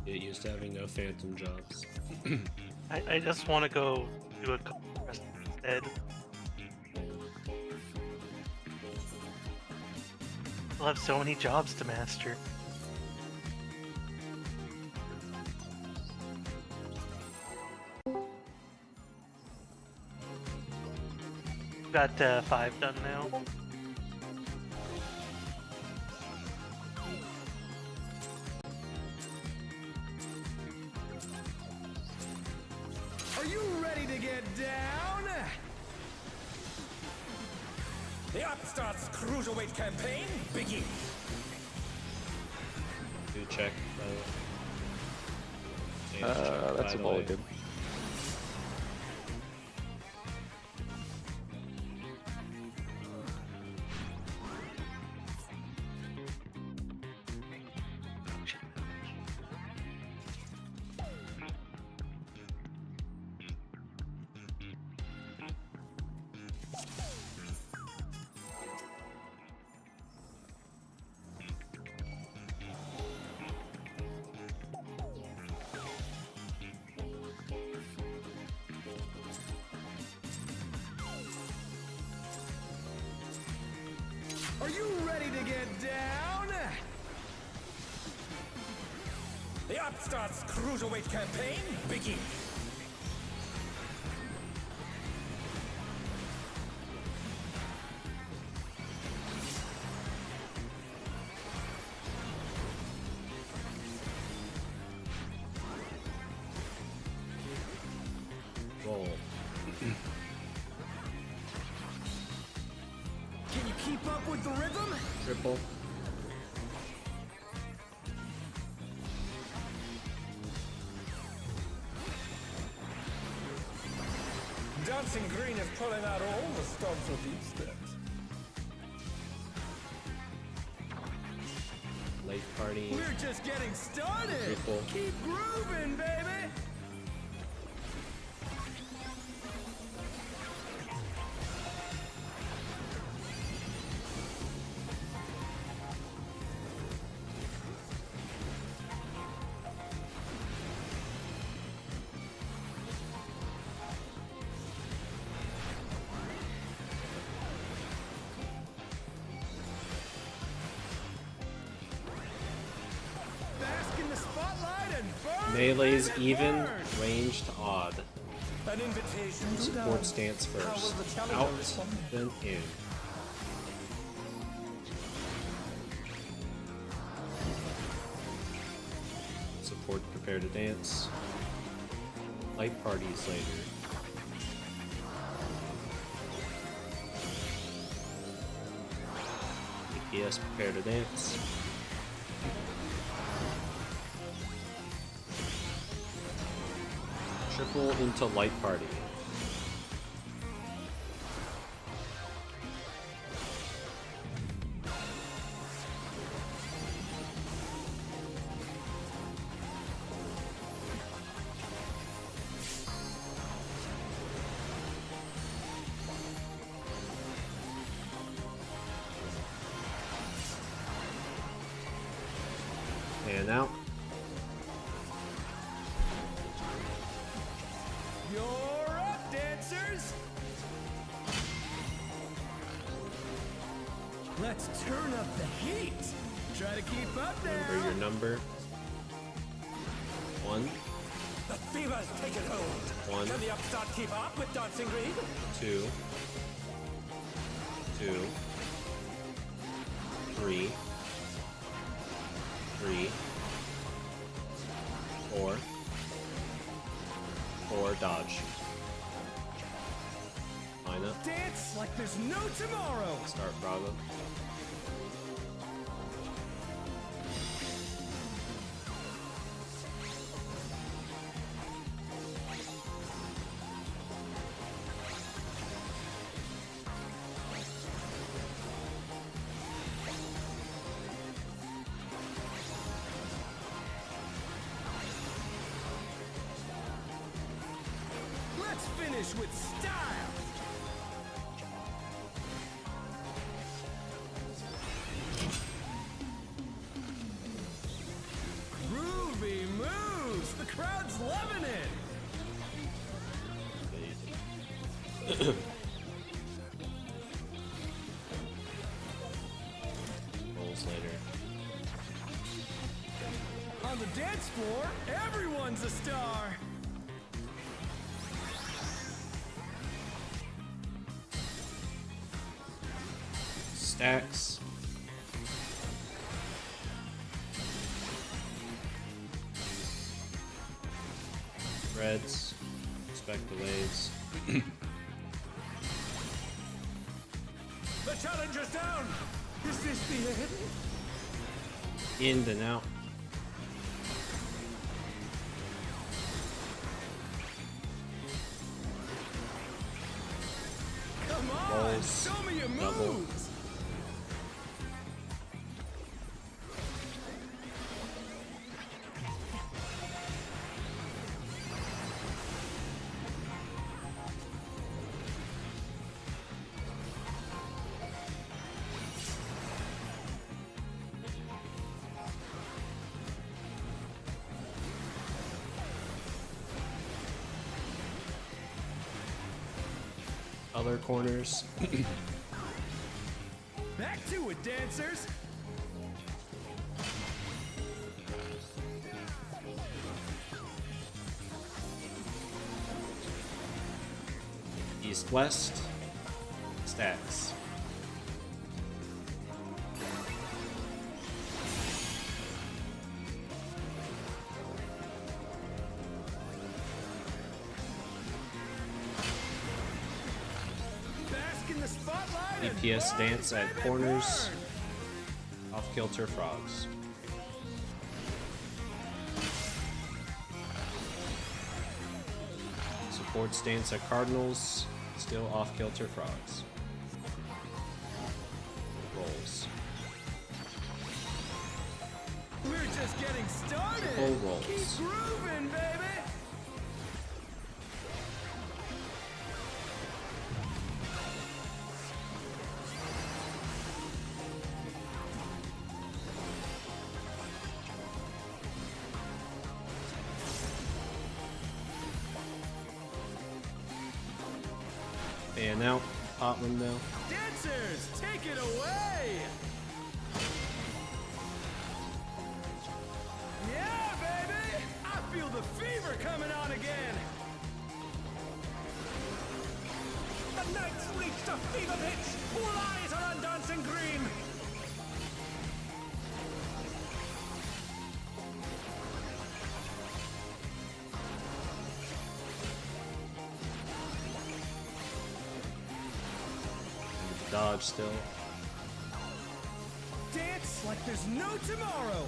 Get used to having no phantom jobs. I just want to go do a quest instead. I'll have so many jobs to master. Got 5 done now. Are you ready to get down? The Upstarts Cruiserweight campaign begins. Do check. That's a mulligan. Are you ready to get down? The Upstarts Cruiserweight campaign begins. Roll. Can you keep up with the rhythm? Triple. Dancing Green is pulling out all the stops with these steps. Late party. We're just getting started. Triple. Keep grooving, baby. Bask in the spotlight and burn. Melee's baby, even, burn. ranged odd. An invitation to Support dance. stance How will first. the challenger Out, respond? then in. Support prepare to dance. Light parties later. EPS prepare to dance. Triple into light party. And out. You're up, dancers! Let's turn up the heat! Try to keep up Remember now! your number. 1, The fever's taken hold! 1, Can the Upstart keep up with Dancing Green? 2, 2, 3, 3, 4, 4, dodge. Line up, Dance like there's no tomorrow! start Bravo. Let's finish with style! Groovy moves! The crowd's loving it! Rolls later. On the dance floor, everyone's a star! Stacks. Reds. Respect the waves. The challenger's down! Is this the end? In and out. Come on, Rolls. show me your Double. moves. Other corners. Back to it, dancers. East west. Stacks. Bask in the spotlight. and DPS burn, dance at baby, corners. burn. Off kilter frogs. Support stance at cardinals. Still off kilter frogs. Rolls. We're just getting started. Full rolls. Keep grooving, baby. And out. Pot window. Dancers, take it away. Yeah, baby. I feel the fever coming on again. The night's reached a fever pitch. All eyes are on Dancing Green. Dodge still. Dance like there's no tomorrow.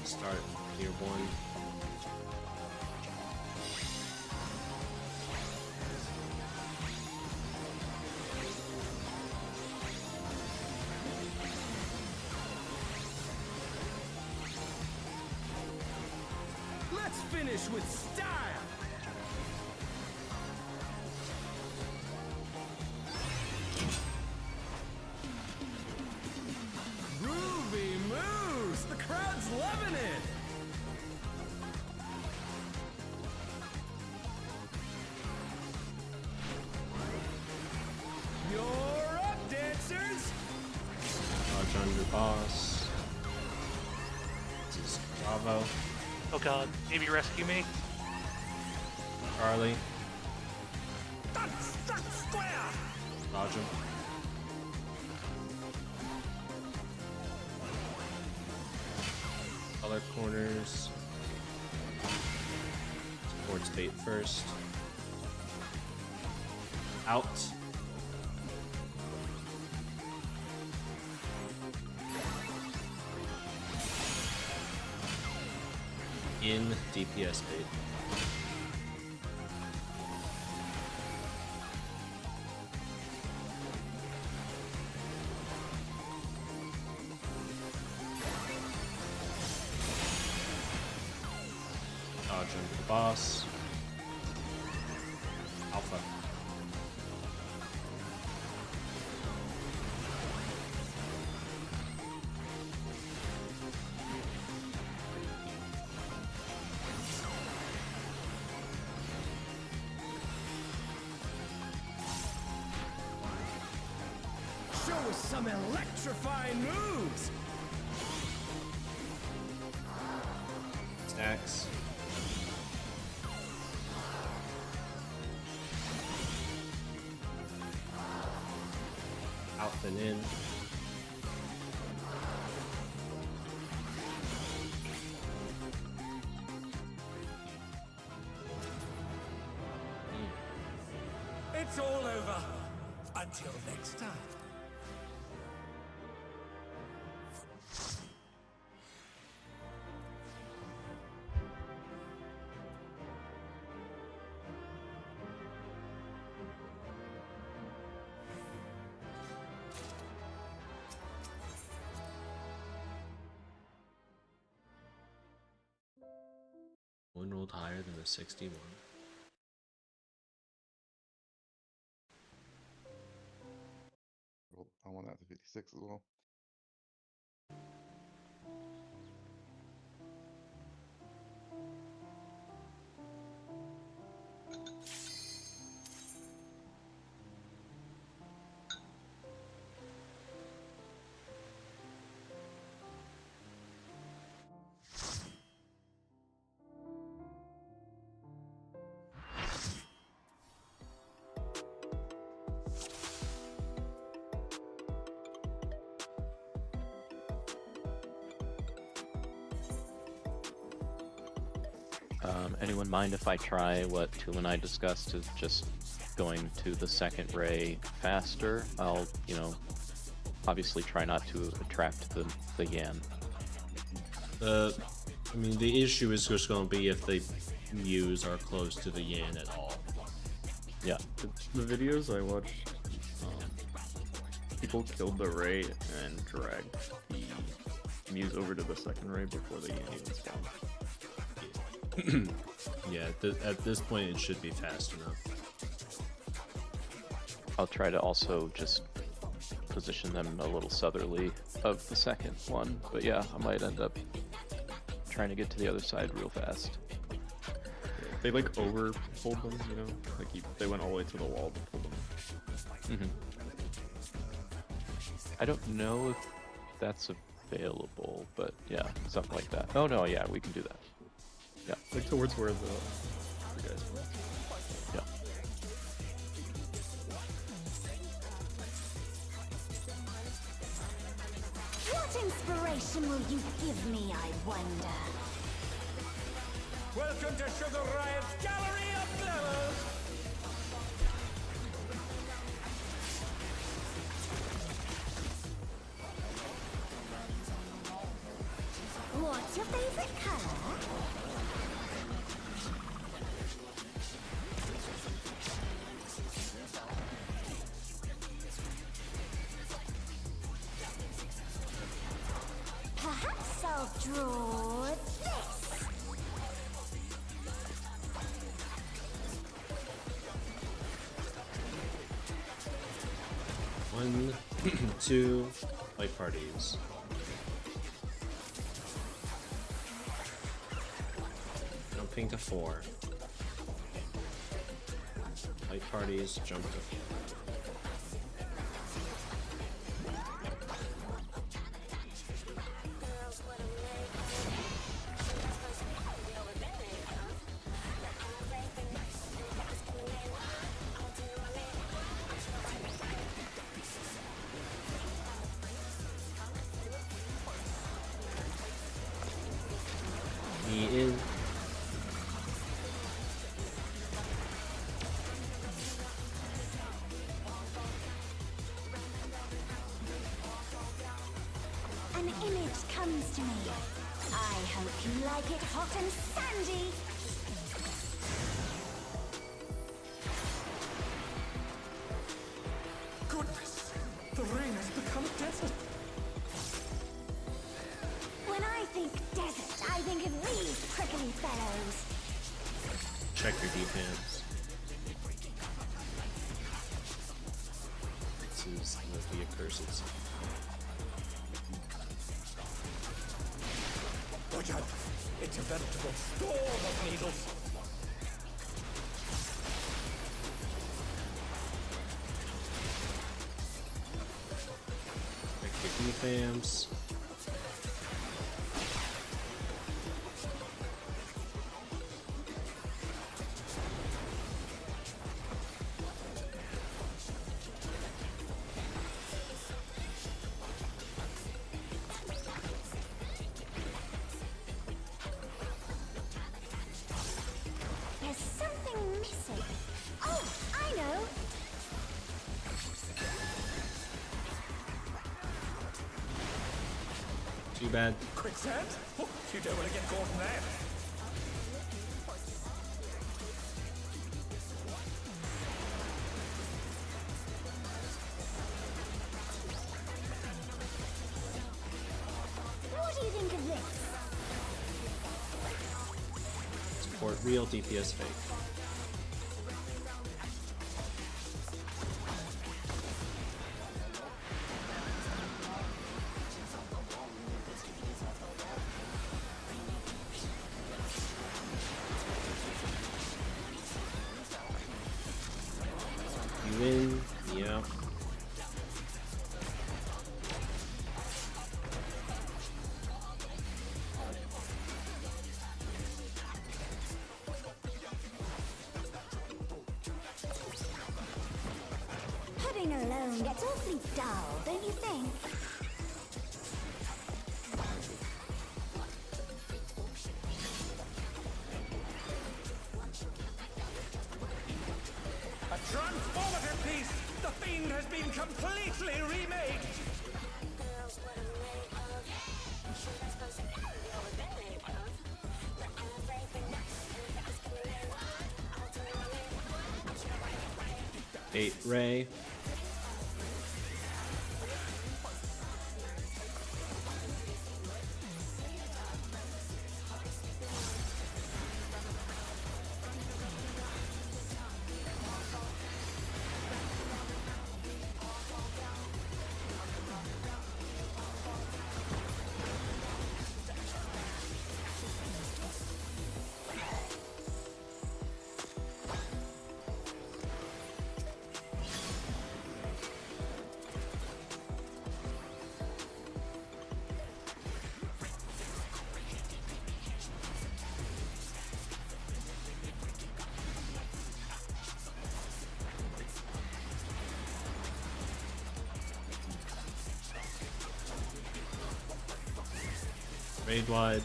Start tier 1. Let's finish with style. Groovy moves. The crowd's loving it. You're up, dancers. Dodge under boss. This is Bravo. Oh god, maybe rescue me? Charlie. That's square. Dodge him. Color corners. Sports bait first. Out. In DPS bait. Dodge under the boss. Alpha. Show us some electrifying moves. Stacks. Out and in. It's all over. Until next time. build higher than the 61? Well, I want that to 56 as well. Anyone mind if I try what Tu and I discussed, is just going to the second ray faster? I'll, obviously try not to attract the Yan. I mean, the issue is just going to be if the Mews are close to the Yan at all. Yeah. The videos I watched, people killed the Ray and dragged the Muse over to the second Ray before the Yan even spawned. Yeah, at this point it should be fast enough. I'll try to also just position them a little southerly of the second one, but yeah, I might end up trying to get to the other side real fast. They like over pulled them, like they went all the way to the wall to pull them. I don't know if that's available, but yeah, something like that. Oh no, yeah, we can do that. Yeah. Like towards where the guys were. Yeah. What inspiration will you give me, I wonder? Welcome to Sugar Riot's Gallery of Glamours! What's your favorite color? Perhaps I'll draw this. 1, 2, light parties. Jumping to 4. Light parties, jump to 4. He is. An image comes to me. I hope you like it hot and sandy. Goodness! The rain has become desert! When I think desert, I think of these prickly fellows. Check your defense. This is the accurses. Watch out! It's a veritable storm of needles! Check your defense. There's something missing. Oh, I know. Too bad. Quicksand? Oh, you don't want to get caught in that! What do you think of this? Support real DPS fake. You in, me out. Pudding alone gets awfully dull, don't you think? A transformative piece! The Fiend has been completely remade! Eight Ray. Raid wide.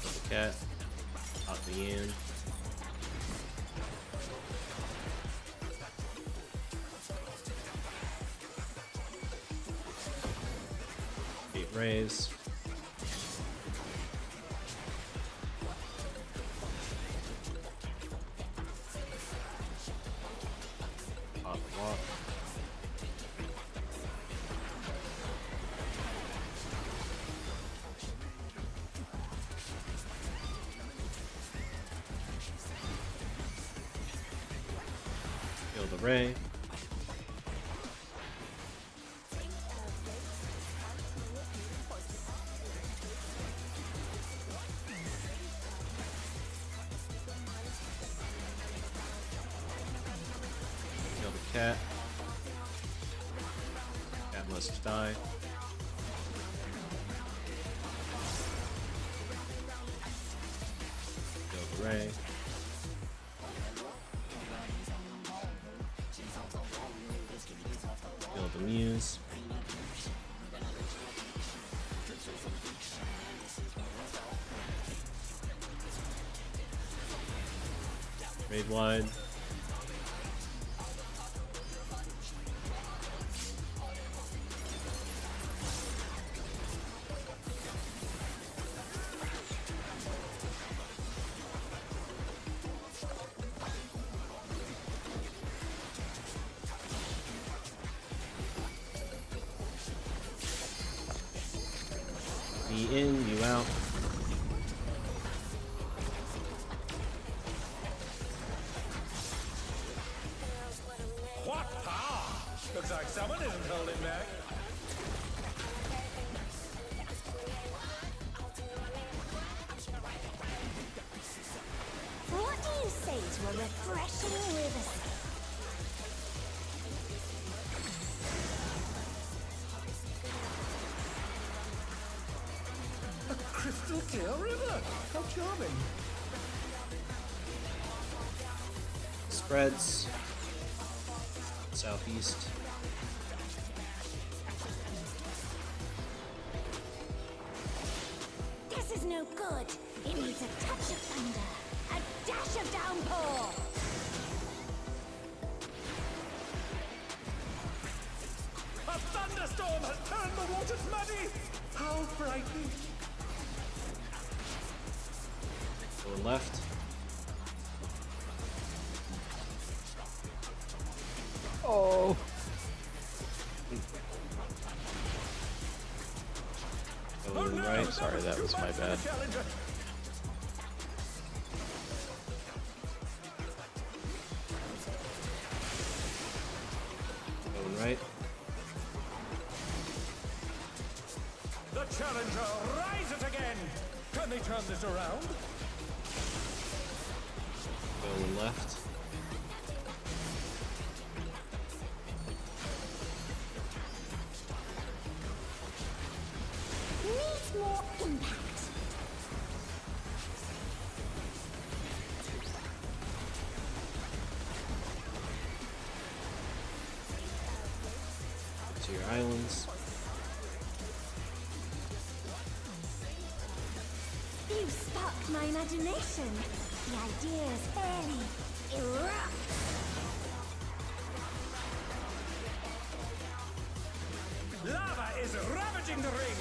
Kill the cat. Out the end. Eight rays. Pop walk. Kill the ray. Kill the cat. Cat must die. Kill the ray. Kill the muse. Raid wide. Me in, you out. What power! Looks like someone isn't holding back. What do you say to a refreshing river? A crystal clear river! How charming! Spreads. Southeast. This is no good. It needs a touch of thunder, a dash of downpour. A thunderstorm has turned the waters muddy! How frightening! Going left. Oh. Going right. sorry, that was my bad. Going right. The challenger rises again. Can they turn this around? Going left. Needs more impact. To your islands. You sparked my imagination. The ideas fairly erupt. Lava is ravaging the ring.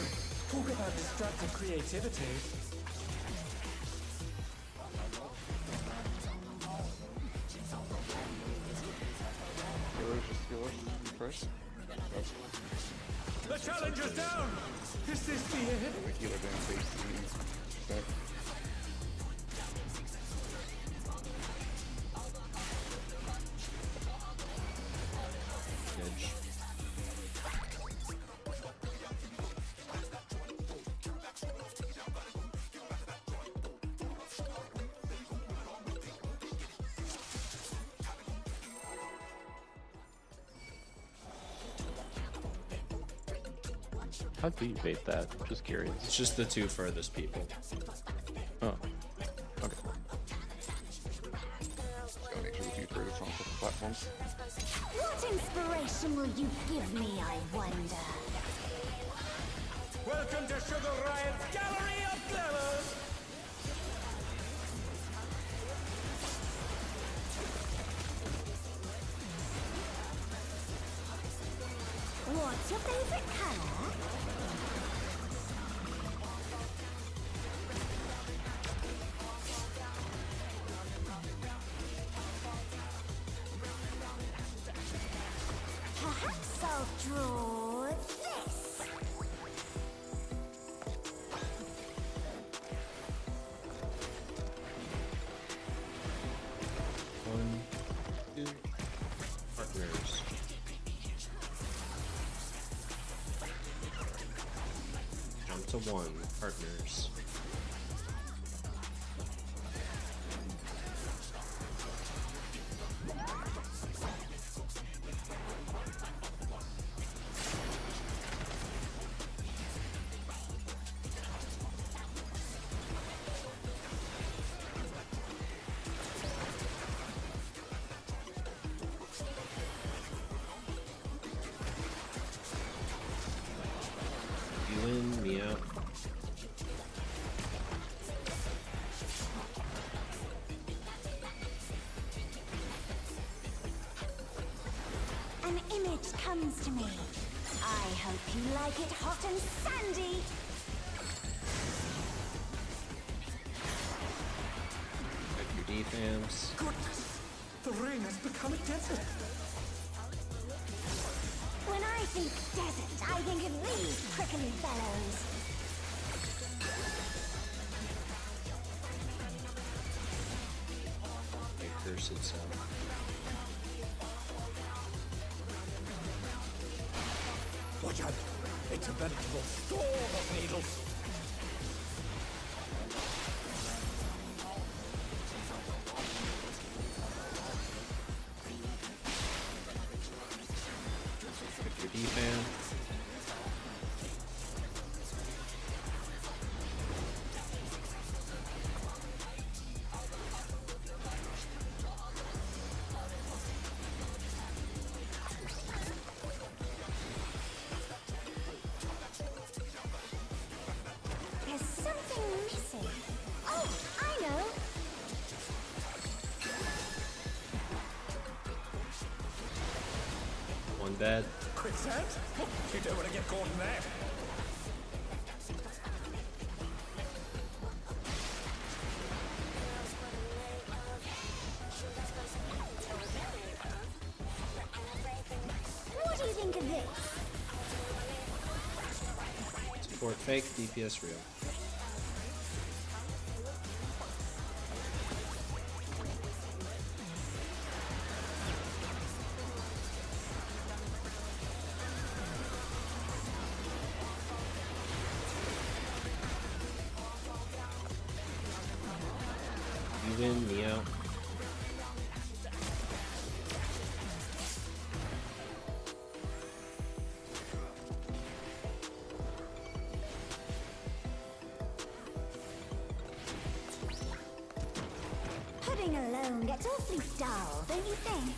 Talk about destructive creativity. Healers, just healers. First. The challenger's down. Is this the end? The healer didn't face the back. Edge. How do you bait that? Just curious. It's just the two furthest people. Oh. Okay. Just gotta make sure the two furthest on separate platforms. What inspiration will you give me, I wonder? Welcome to Sugar Riot's Gallery of Glamours. What's your favorite color? Perhaps I'll draw this. One, two, partners. Jump to one, partners. You in, me out. An image comes to me. I hope you like it hot and sandy. Got your defams. Goodness, the ring has become a desert. When I think desert, I think of these prickly fellows. Your cursed self. Watch out. It's a veritable storm of needles. Got your defam. There's something missing. Oh, I know. One dead. Quicksand? Oh, you don't want to get caught in there. What do you think of this? Two Support fake, DPS real. You win, me out. Pudding alone gets awfully dull, don't you think?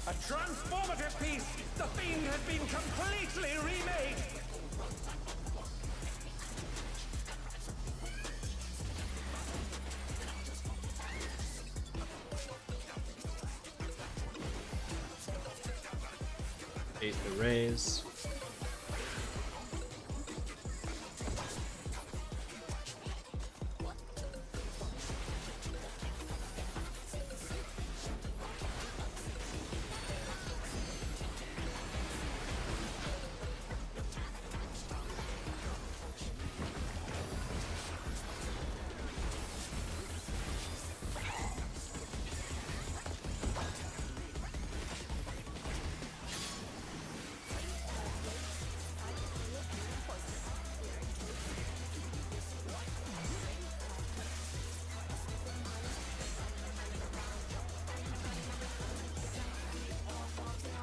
A transformative piece! The Fiend has been completely remade! Bait the raise.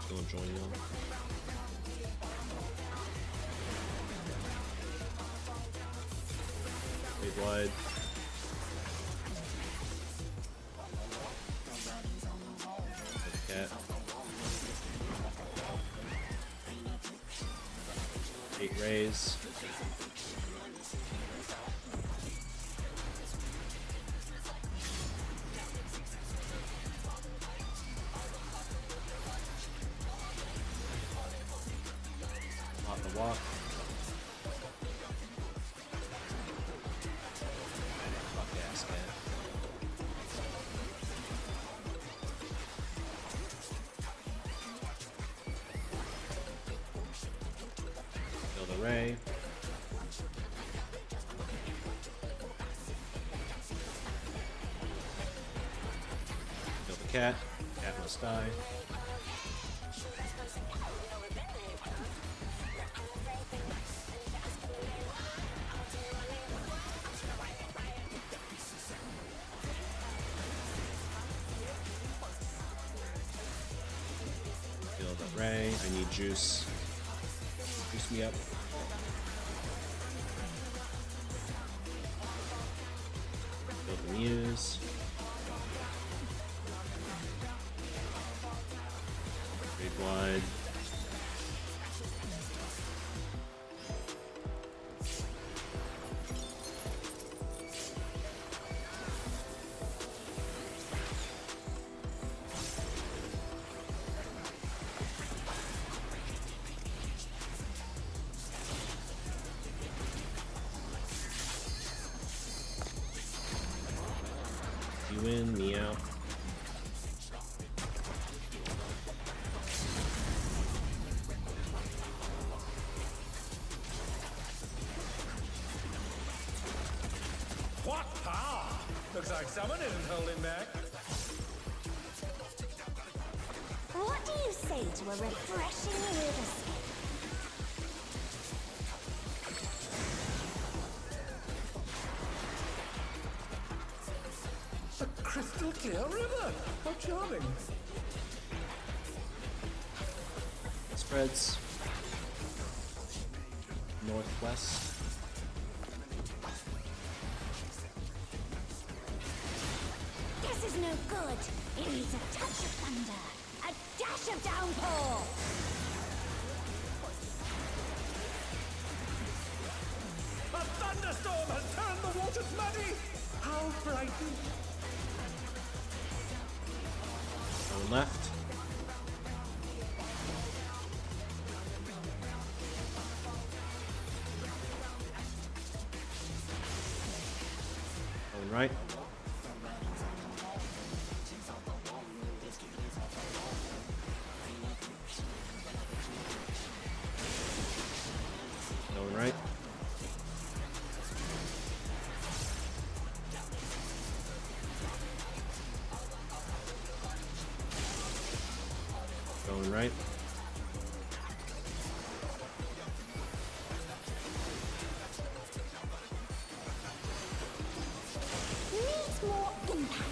Go and join you. Big wide. Cat. 8 raise. Not the walk. Fuck ass cat. Kill the ray. Kill the cat. Cat must die. Kill the ray. I need juice. Juice me up. Kill the muse. Big wide. You in, me out. What power! Looks like someone isn't holding back. What do you say to a refreshing weird escape? A crystal clear river! How charming! Spreads. Northwest. This is no good. It needs a touch of thunder, a dash of downpour. A thunderstorm has turned the waters muddy! How frightening! Going left. Going right. Going right. Going right. Needs more impact.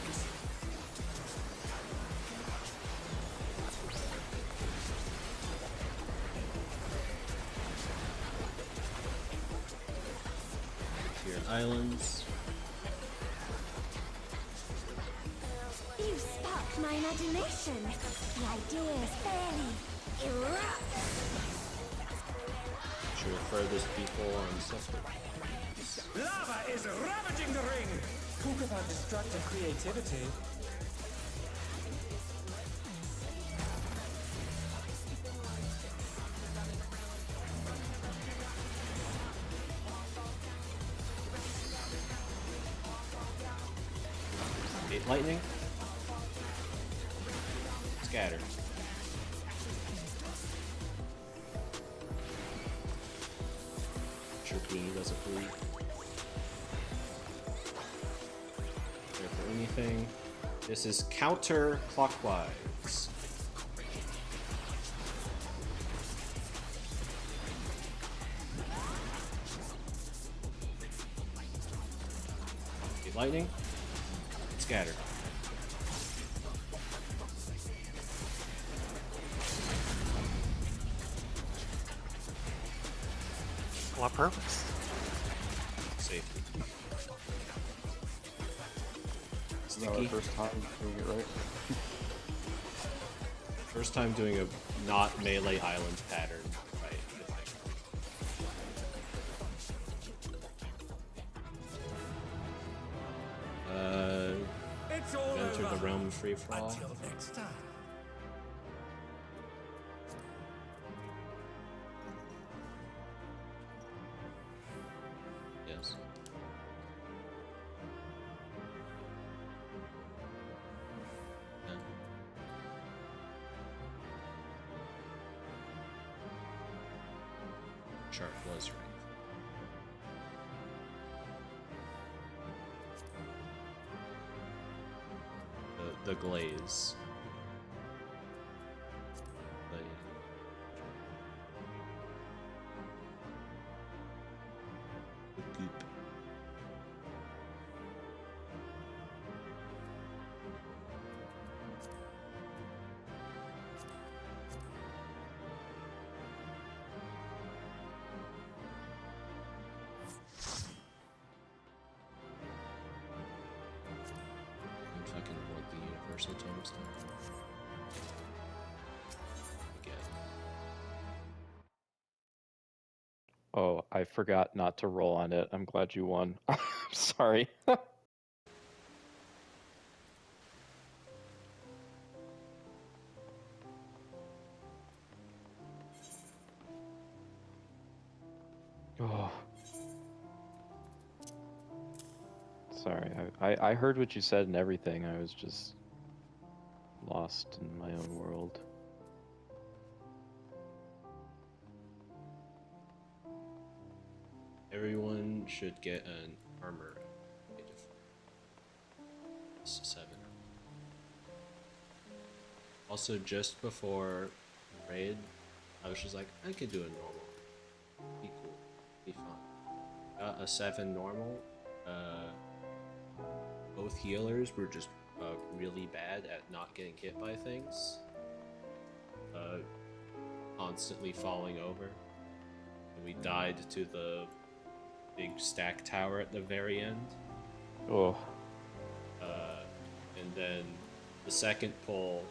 Here, islands. You sparked my imagination. The ideas fairly erupt. Show the furthest people on separate. Lava is ravaging the ring. Talk about destructive creativity. Eight lightning. Scatter. Chirpini does it bleed. There for anything. This is counterclockwise. Eight lightning. Scatter. For what purpose? Safety. It's not our first time doing it right. First time doing a not melee island pattern, right? I think. It's all Enter over. the realm of free for all. Until next time. Yes. Yeah. Chart was right. The glaze. The goop. And fucking want the universal tombstone. Again. Oh, I forgot not to roll on it. I'm glad you won. I'm sorry. Oh. Sorry, I heard what you said and everything. I was just lost in my own world. Everyone should get an armor upgrade of 7. Also, just before raid, I was just like, I could do a normal. Be cool. Be fun. Got a 7 normal. Both healers were just really bad at not getting hit by things. Constantly falling over. And we died to the big stack tower at the very end. Oh. And then the second pull,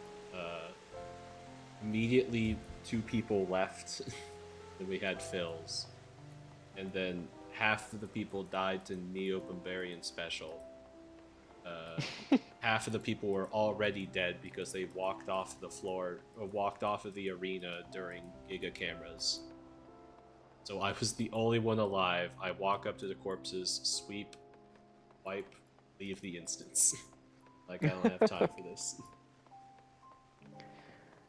immediately 2 people left. And we had fills. And then half of the people died to Neo Bombarian Special. Half of the people were already dead because they walked off the floor, or walked off of the arena during Giga cameras. So I was the only one alive. I walk up to the corpses, sweep, wipe, leave the instance. Like, I don't have time for this.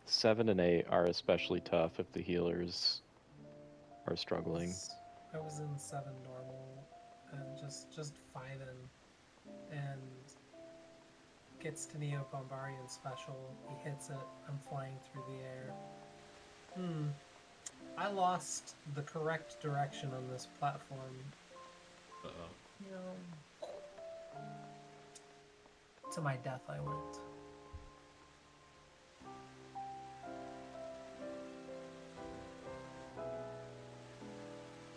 7 and 8 are especially tough if the healers are struggling. I was in 7 normal and just fighting, and gets to Neo Bombarian special. He hits it. I'm flying through the air. I lost the correct direction on this platform. Uh-oh. You know, to my death I went.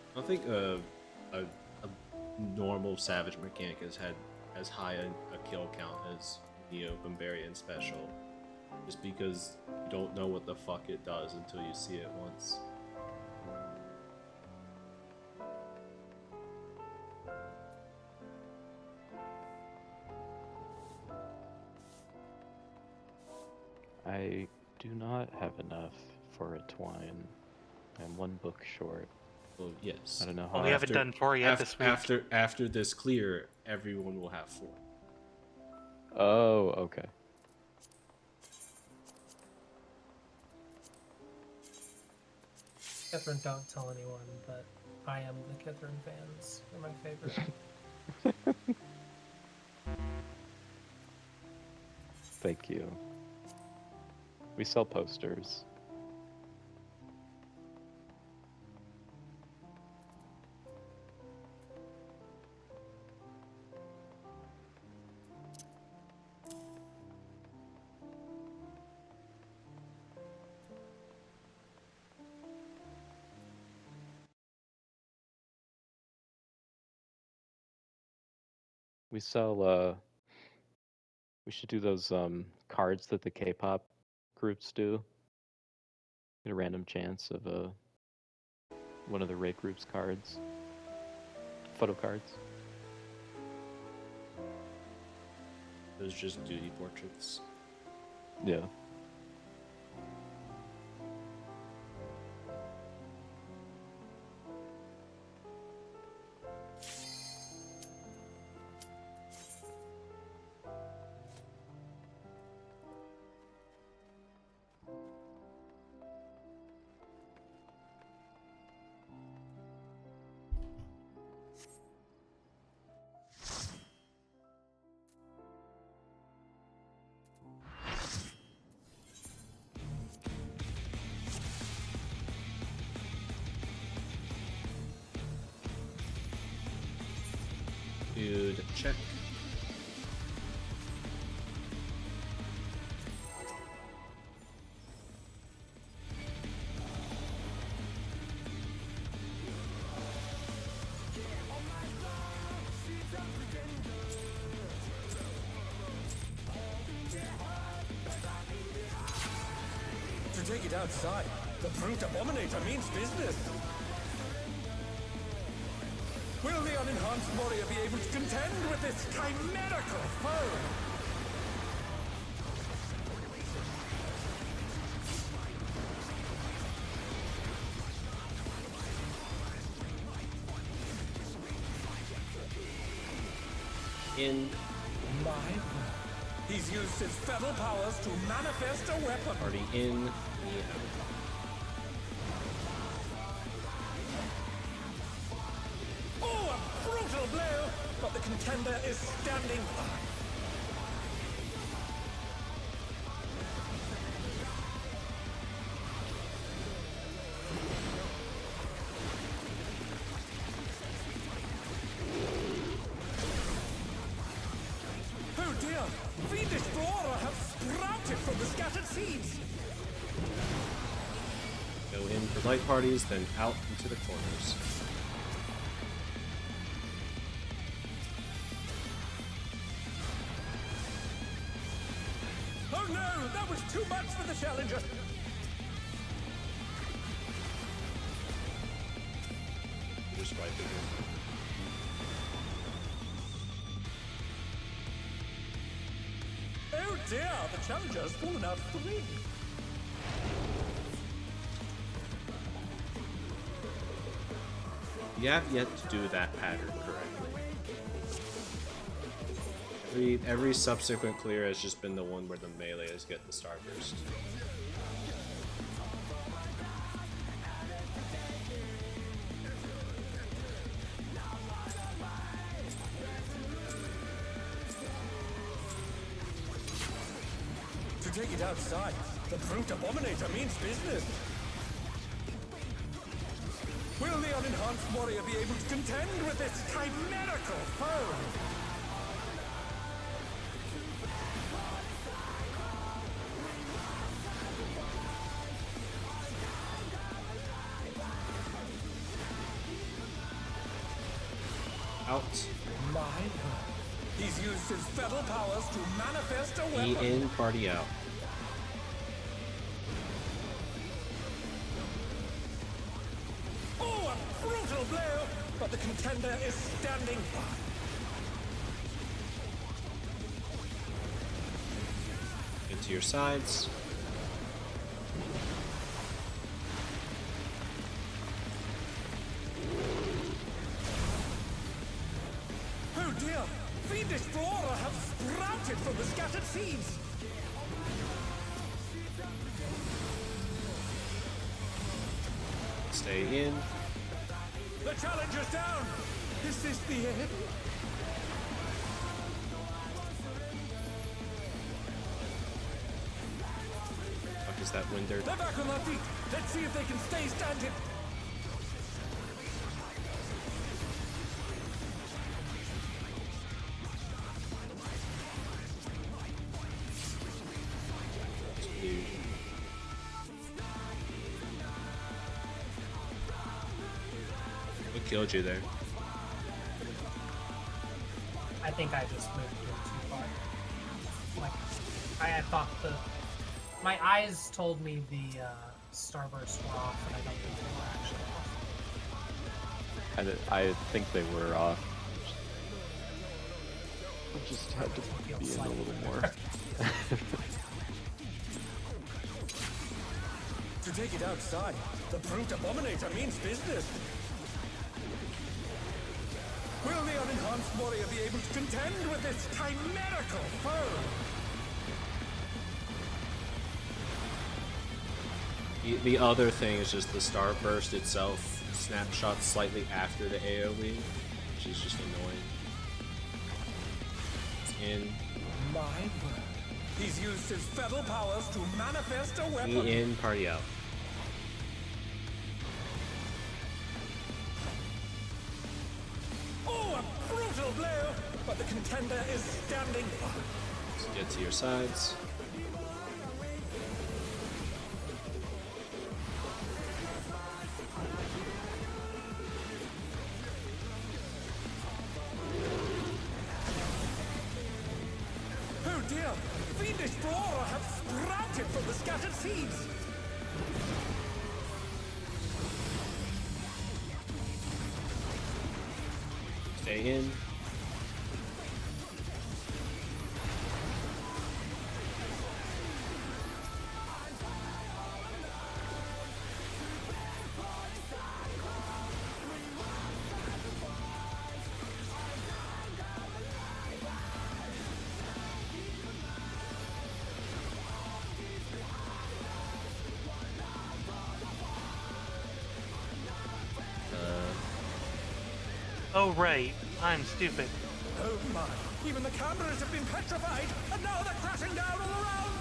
I don't think a normal Savage mechanic has had as high a kill count as Neo Bombarian Special, just because you don't know what the fuck it does until you see it once. I do not have enough for a twine. I'm 1 book short. Well, yes. I don't know how. Well, we haven't done 4 yet this week. After this clear, everyone will have 4. Oh, okay. Catherine, don't tell anyone, but I am the Catherine fans. They're my favorite. Thank you. We sell posters. We sell, we should do those cards that the K-pop groups do. Get a random chance of one of the raid groups' cards. Photo cards. Those just duty portraits. Yeah. Dude, check. To take it outside, the brute abominator means business. Will the unenhanced warrior be able to contend with this chimerical foe? In My word. He's used his feral powers to manifest a weapon. already in. Oh, a brutal blow! But the contender is standing by. Oh dear! Fiendish flora have sprouted from the scattered seeds! Go in for light parties, then out into the corners. Oh no! That was too much for the challenger! Just wiping it. Oh dear! The challenger has fallen out of the ring! You have yet to do that pattern correctly. Every subsequent clear has just been the one where the melees get the starburst. take it outside, the brute abominator means business. Will the unenhanced warrior be able to contend with this chimerical foe? Out. My word. He's used his feral powers to manifest a E weapon. in, party out. Oh, a brutal blow! But the contender is standing by. Into your sides. Oh dear! Fiendish flora have sprouted from the scattered seeds! Stay in. The challenger's down! Is this the end? Fuck is that winder? They're back on their feet! Let's see if they can stay standing! What killed you there? I think I just moved it too far. Like, I thought my eyes told me the starbursts were off, and I don't think they were actually off. I think they were off. I just had to be in a little more. To take it outside, the brute abominator means business. Will the unenhanced warrior be able to contend with this chimerical foe? The other thing is just the starburst itself snapshots slightly after the AoE, which is just annoying. It's in. My word. He's used his feral powers to manifest a weapon. E in, party out. Oh, a brutal blow! But the contender is standing by. Let's get to your sides. Oh dear! Fiendish flora have sprouted from the scattered seeds! Stay in. Oh, right. I'm stupid. Oh my! Even the cameras have been petrified, and now they're crashing down all around!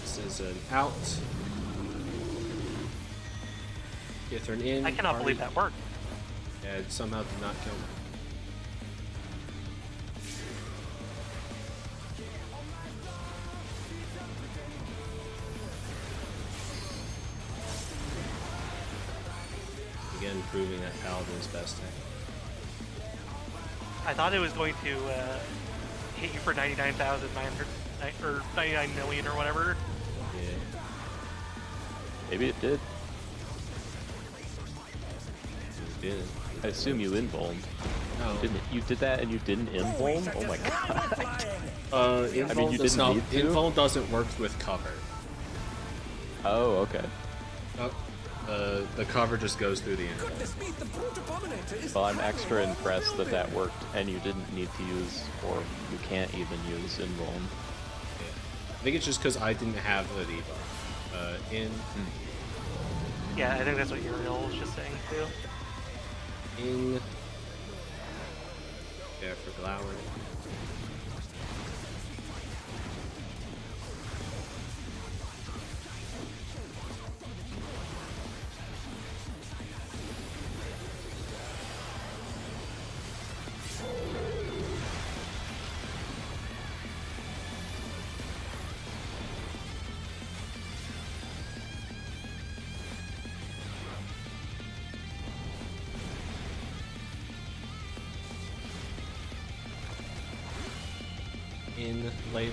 This is an out. Githern in. I cannot believe that worked. Yeah, it somehow did not kill me. Again, proving that Paladin's best tank. I thought it was going to hit you for 99,900 or 99 million or whatever. Yeah. Maybe it did. It did. I assume you invulned. No. You did that and you didn't invuln? Oh my god. Invuln I mean, you does didn't not, need to? Invuln doesn't work with cover. Oh, okay. The cover just goes through the invuln. Goodness me, the brute abominator is Well, I'm highly extra impressed that that overwhelming. worked and you didn't need to use, or you can't even use invuln. I think it's just because I didn't have the debuff. In. Yeah, I think that's what Uriel was just saying too. In. There for Glower. In later.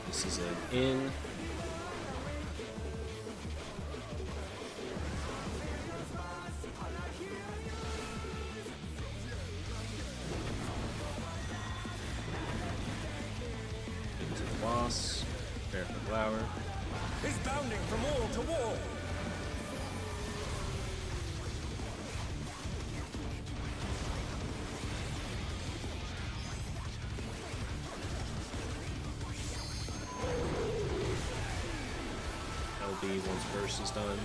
This is an in. Into the boss. Prepare for Glower. He's bounding from wall to wall. LB once burst is done.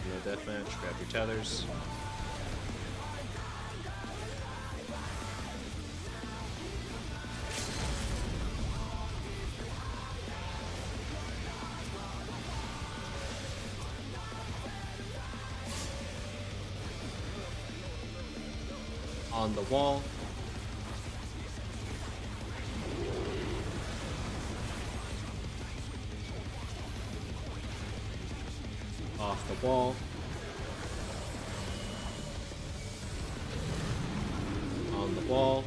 No deathmatch. Grab your tethers. On the wall. Off the wall. On the wall.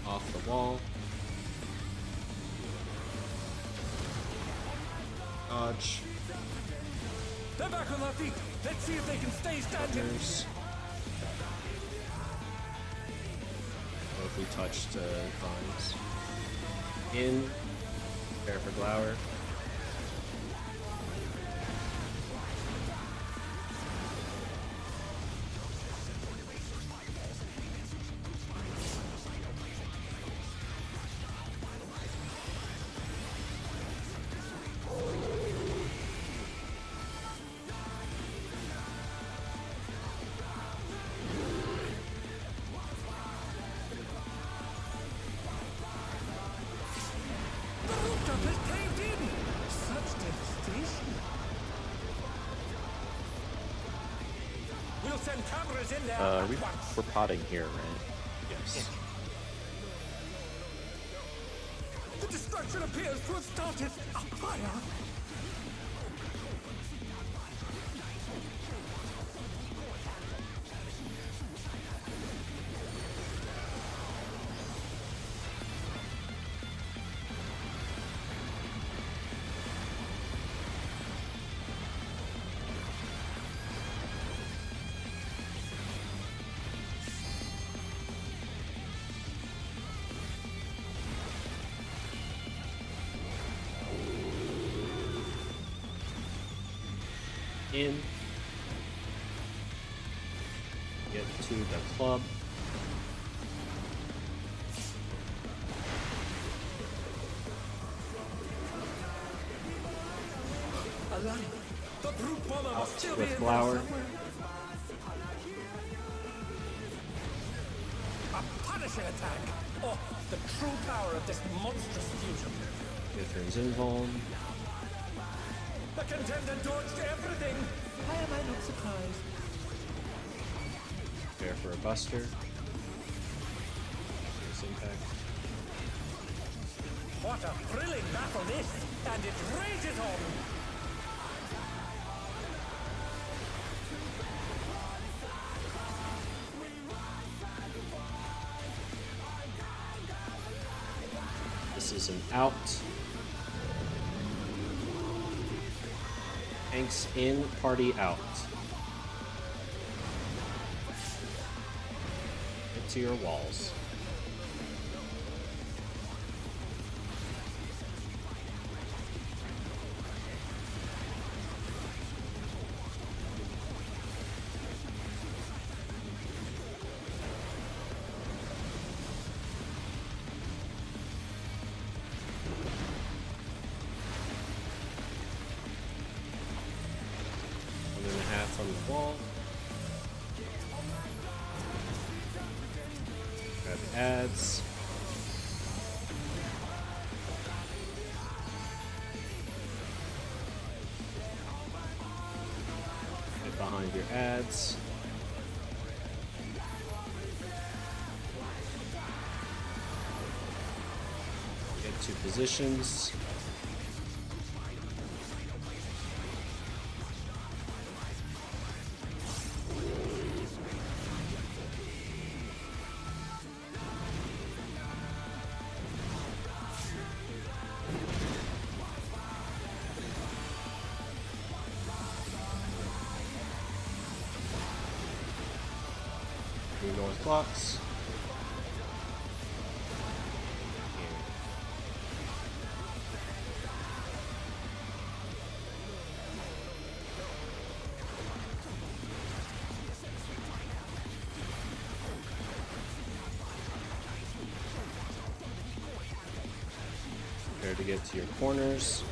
Off the wall. Dodge. They're back on their feet. Let's see if they can stay standing. Others. Oh, if we touched vines. In. Prepare for Glower. The rooftop is caved in. Such devastation. We'll send cameras in there at once. We're potting here, right? Yes. The destruction appears to have started a fire. In. Get to the club. Alive. The brute bomber Out must still be with in Glower. there somewhere. A punishing attack. Oh, the true power of this monstrous fusion. Githrin's invuln. The contender dodged everything. Why am I not surprised? Prepare for a buster. This impact. What a thrilling battle this, and it rages on. This is an out. Tanks in, party out. Get to your walls. wall. Grab ads. Get behind your ads. Get to positions. North blocks. Prepare to get to your corners.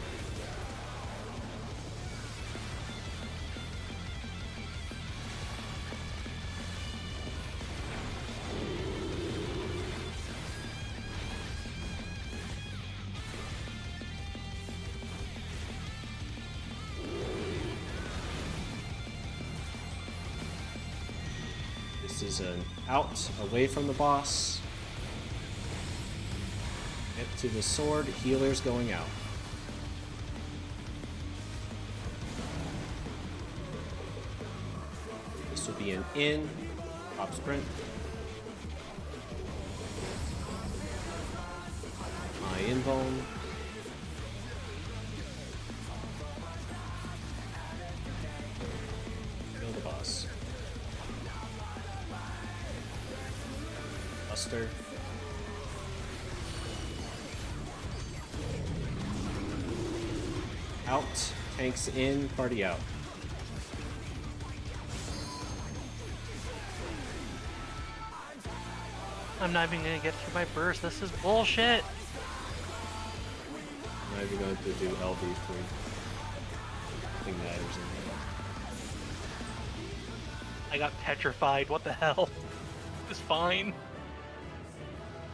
This is an out away from the boss. Get to the sword, healer's going out. This will be an in, top sprint. High invuln. Kill the boss. Buster. Out, tanks in, party out. I'm not even gonna get through my burst. This is bullshit. I'm not even going to do LV3. Nothing matters in here. I got petrified. What the hell? It's fine.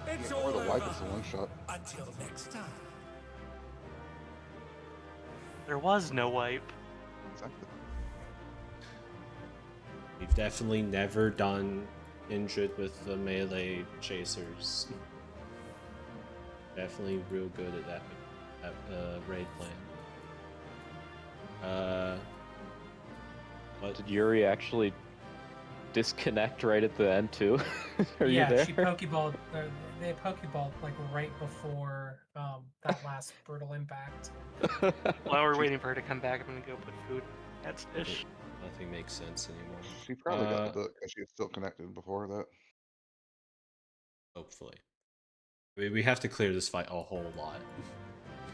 It's Or all the wipe over. is a one shot. Until next time. There was no wipe. Exactly. We've definitely never done injured with the melee chasers. Definitely real good at that raid plan. What? Did Yuri actually disconnect right at the end too? Are yeah, you there? she pokeballed. They pokeballed like right before that last brutal impact. While we're waiting for her to come back, I'm gonna go put food at Stish. Nothing makes sense anymore. She probably got the book because she was still connected before that. Hopefully. I mean, we have to clear this fight a whole lot.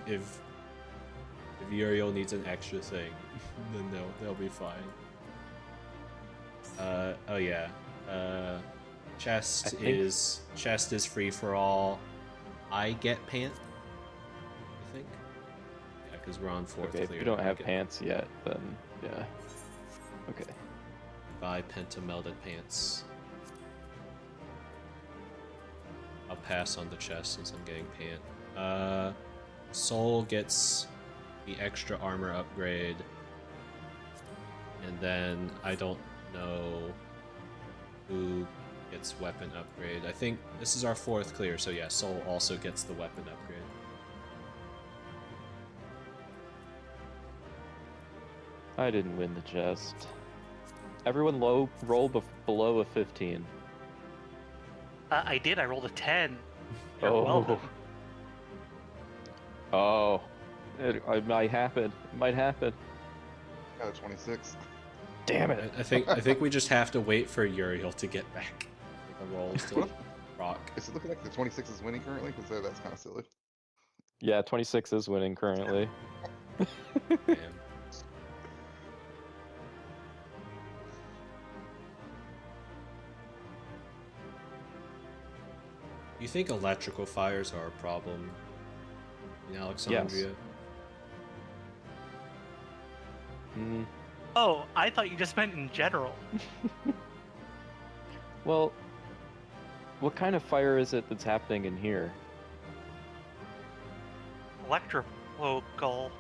If Uriel needs an extra thing, then they'll be fine. Oh yeah. Chest is free for all. I get pant. I think. Yeah, because we're on fourth Okay, if clear. you don't I have get- pants yet, then yeah. Okay. Buy penta melted pants. I'll pass on the chest since I'm getting pant. Soul gets the extra armor upgrade. And then I don't know who gets weapon upgrade. I think this is our fourth clear, so yeah, Soul also gets the weapon upgrade. I didn't win the chest. Everyone roll below a 15. I did. I rolled a 10. You're Oh. welcome. Oh. It might happen. It might happen. Got a 26. Damn it. I think we just have to wait for Uriel to get back. The rolls to rock. Is it looking like the 26 is winning currently? Because that's kind of silly. Yeah, 26 is winning currently. Damn. You think electrical fires are a problem in Alexandria? Mm, Oh, I thought you just meant in general. Well, what kind of fire is it that's happening in here? Electrical.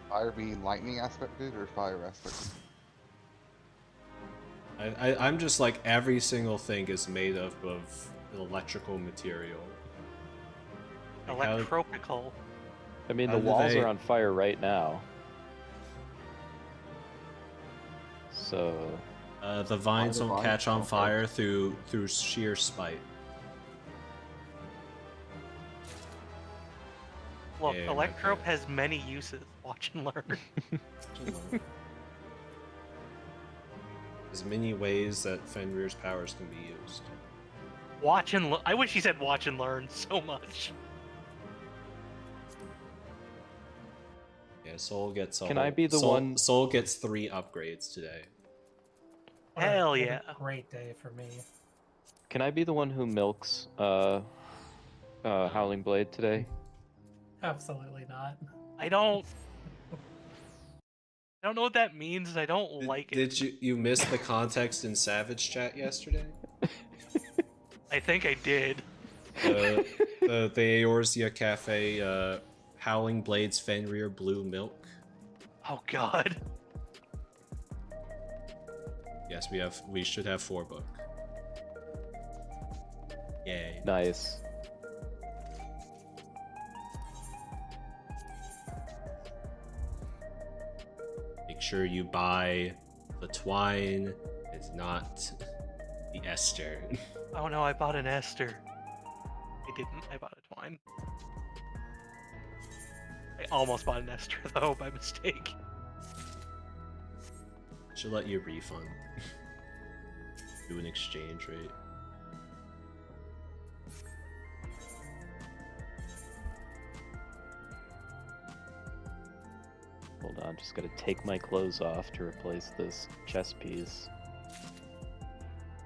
Fire being lightning aspected or fire aspected? I'm just like every single thing is made of electrical material. Like, how- Electropical. I mean, How the do walls they- are on fire right now. So, the vines the don't vines catch on don't fire through sheer spite. Look, Yeah, Electrope okay. has many uses. Watch and learn. There's many ways that Fenrir's powers can be used. Watch and I wish he said watch and learn so much. Yeah, Soul gets a Can I be the Soul, one- Soul gets 3 upgrades today. What a- Hell what a yeah. great day for me. can I be the one who milks Howling Blade today? Absolutely not. I don't know what that means. And I don't Did, like it. did you miss the context in Savage Chat yesterday? I think I did. The Eorzea Cafe Howling Blades Fenrir Blue Milk. Oh god. Yes, we should have 4 book. Yay. Nice. Make sure you buy the twine, it's not the ester. Oh no, I bought an Esther. I didn't. I bought a twine. I almost bought an Esther though by mistake. Should let you refund. Do an exchange rate. Hold on, just gotta take my clothes off to replace this chess piece.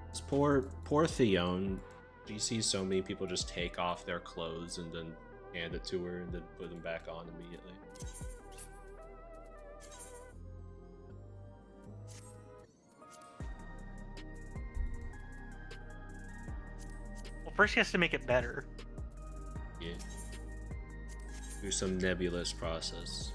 This poor Theon. You see so many people just take off their clothes and then hand it to her and then put them back on immediately. Well, first he has to make it better. Yeah. Do some nebulous process.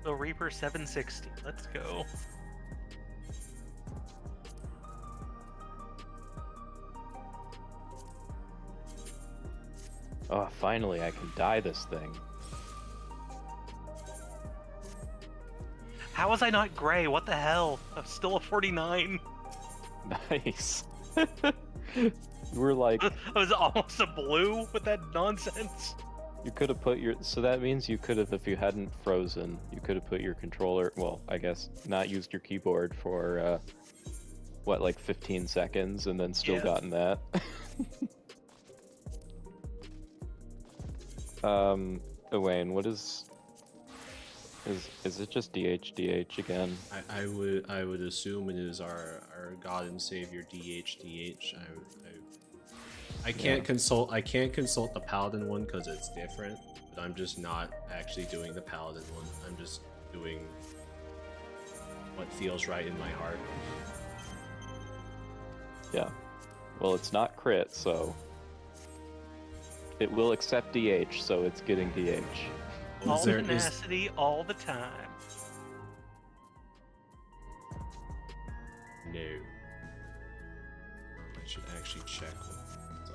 So Reaper 760. Let's go. Oh, finally I can dye this thing. How was I not gray? What the hell? I'm still a 49. Nice. We're like, I was almost a blue with that nonsense. you could have put your, so that means you could have, if you hadn't frozen, you could have put your controller, well, I guess not used your keyboard for, what, like 15 seconds and then still Yeah. gotten that. Owain, what is it just DH again? I would assume it is our God and Savior DH. I can't consult the Paladin one because it's different, but I'm just not actually doing the Paladin one. I'm just doing what feels right in my heart. Yeah. Well, it's not crit, so it will accept DH, so it's getting DH. All Is tenacity, all the time. No. I should actually check what it's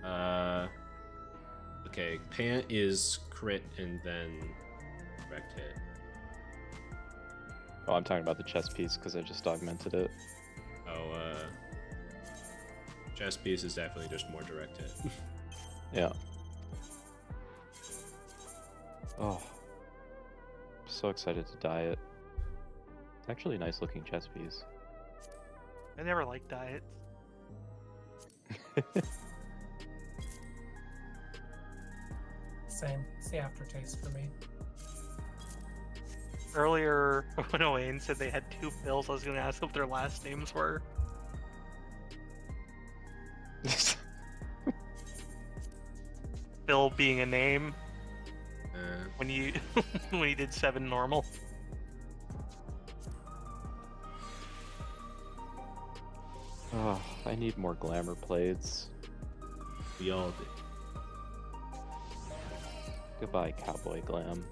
alright. Okay, Pant is crit and then direct hit. Oh, I'm talking about the chess piece because I just augmented it. Oh, chest piece is definitely just more direct hit. Yeah. Oh. So excited to dye it. It's actually a nice looking chess piece. I never liked diets. Same. It's the aftertaste for me. Earlier, when Owain said they had 2 Phils, I was going to ask what their last names were. Phil being a name when you when you did 7 normal. Oh, I need more glamour plates. We all did. Goodbye, cowboy glam.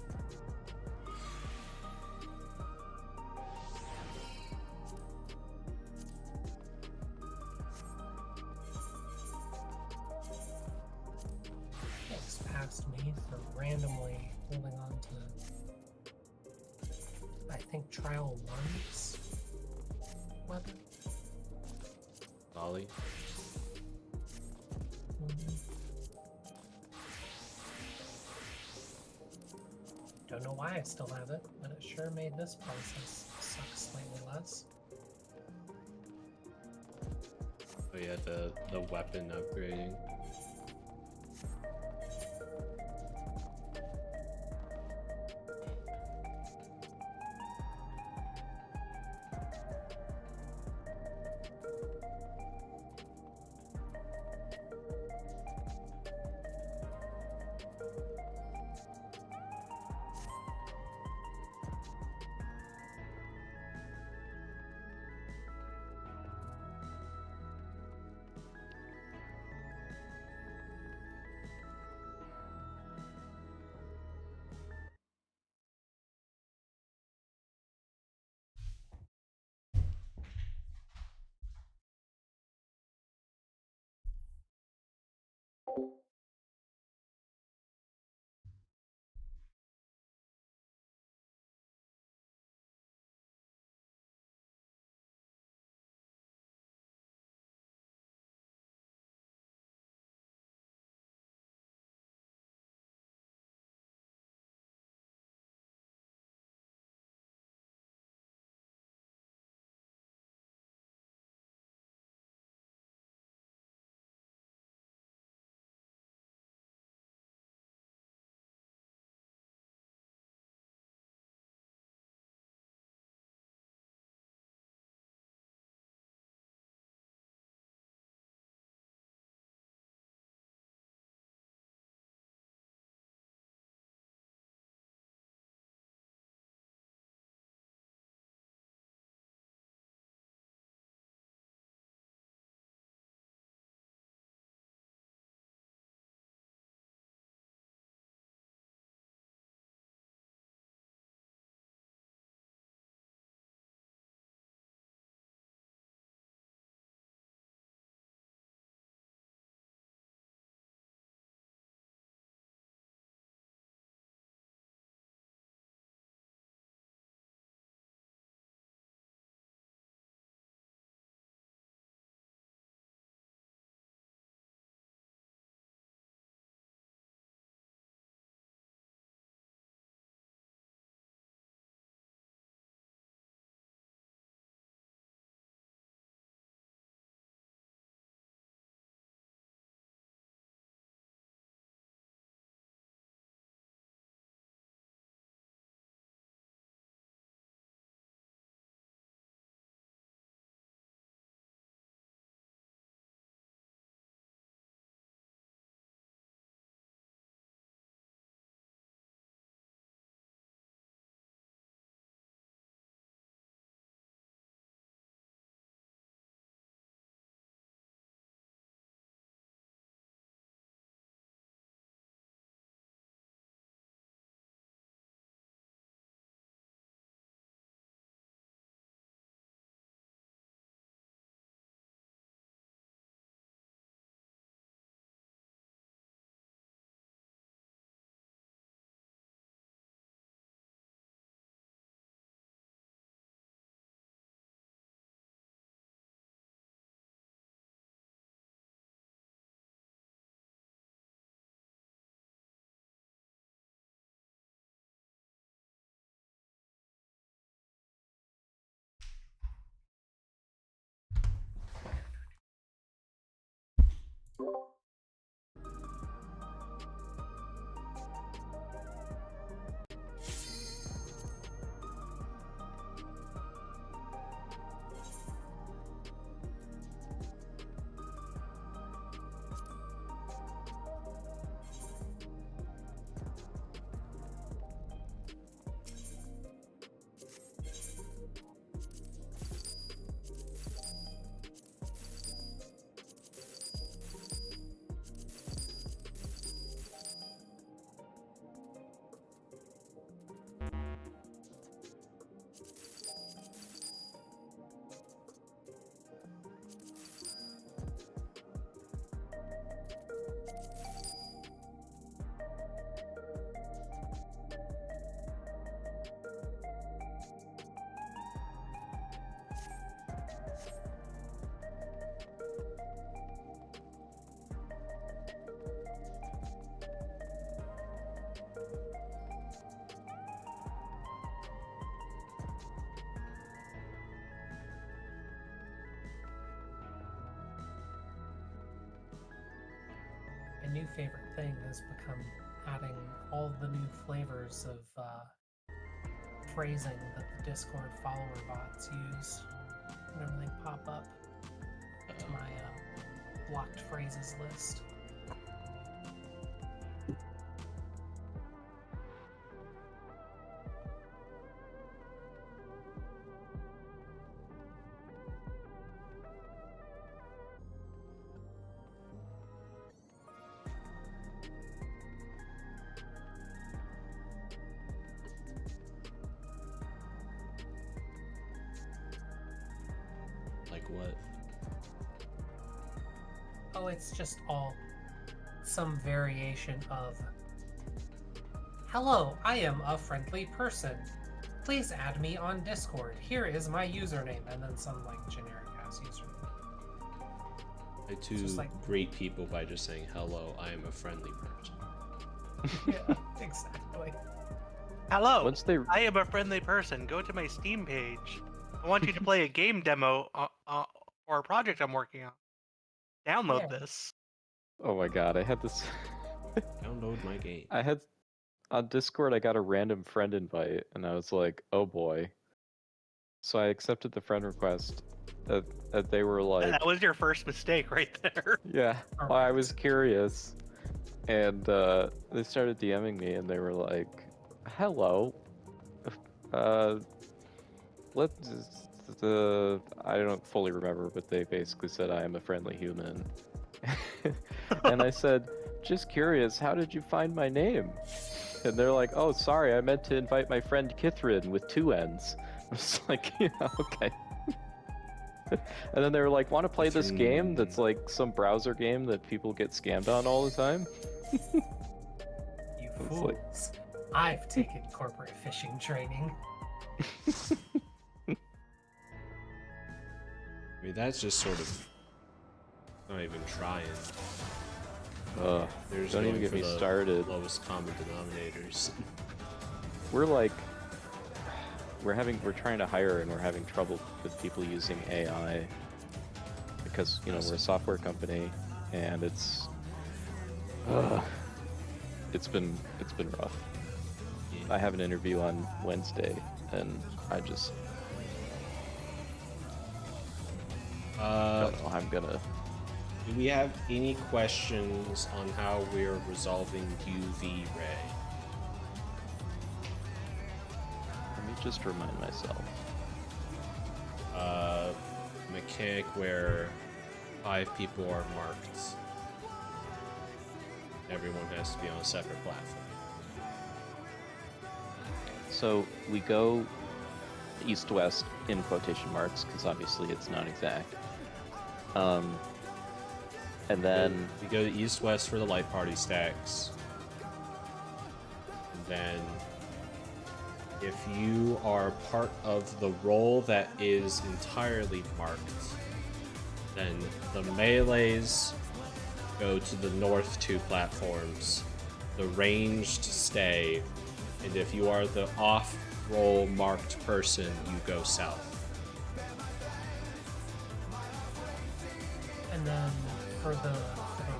It's past me for randomly holding on to, I think, Trial 1's weapon. Ollie. Don't know why I still have it, but it sure made this process suck slightly less. Oh yeah, the weapon upgrading. new favorite thing has become adding all the new flavors of phrasing that the Discord follower bots use whenever they pop up to my blocked phrases list. Like what? Oh, it's just all some variation of "Hello, I am a friendly person. Please add me on Discord. Here is my username," and then some like generic ass username. I too just like- greet people by just saying hello, I am a friendly person. Yeah, exactly. Hello, Once they I am a friendly person. Go to my Steam page. I want you to play a game demo or a project I'm working on. Download Yeah. this. Oh my god, I had this. Download my game. I had on Discord. I got a random friend invite, and I was like, "Oh boy." So I accepted the friend request. That they were like, That was your first mistake right there. "Yeah." Well, I was Correct. curious, and they started DMing me, and they were like, "Hello, let's." I don't fully remember, but they basically said I am a friendly human, and I said, "Just curious, how did you find my name?" And they're like, "Oh, sorry, I meant to invite my friend Kithrin with 2 N's." I was like, "Yeah, okay." And then they were like, "Want to play this game that's like some browser game that people get scammed on all the time?" You It's fools. like- I've taken corporate phishing training. I mean, that's just sort of not even trying. They're just Don't even going get for me the started. lowest common denominators. We're like, we're trying to hire, and we're having trouble with people using AI because we're a software company, and it's been rough. I have an interview on Wednesday, and I just don't know how I'm gonna. Do we have any questions on how we're resolving UV ray? Let me just remind myself. Mechanic where 5 people are marked. Everyone has to be on a separate platform. So we go east-west in quotation marks because obviously it's not exact. And then We go to east-west for the light party stacks. And then if you are part of the role that is entirely marked, then the melees go to the north 2 platforms, the ranged stay, and if you are the off-role marked person, you go south. And then for the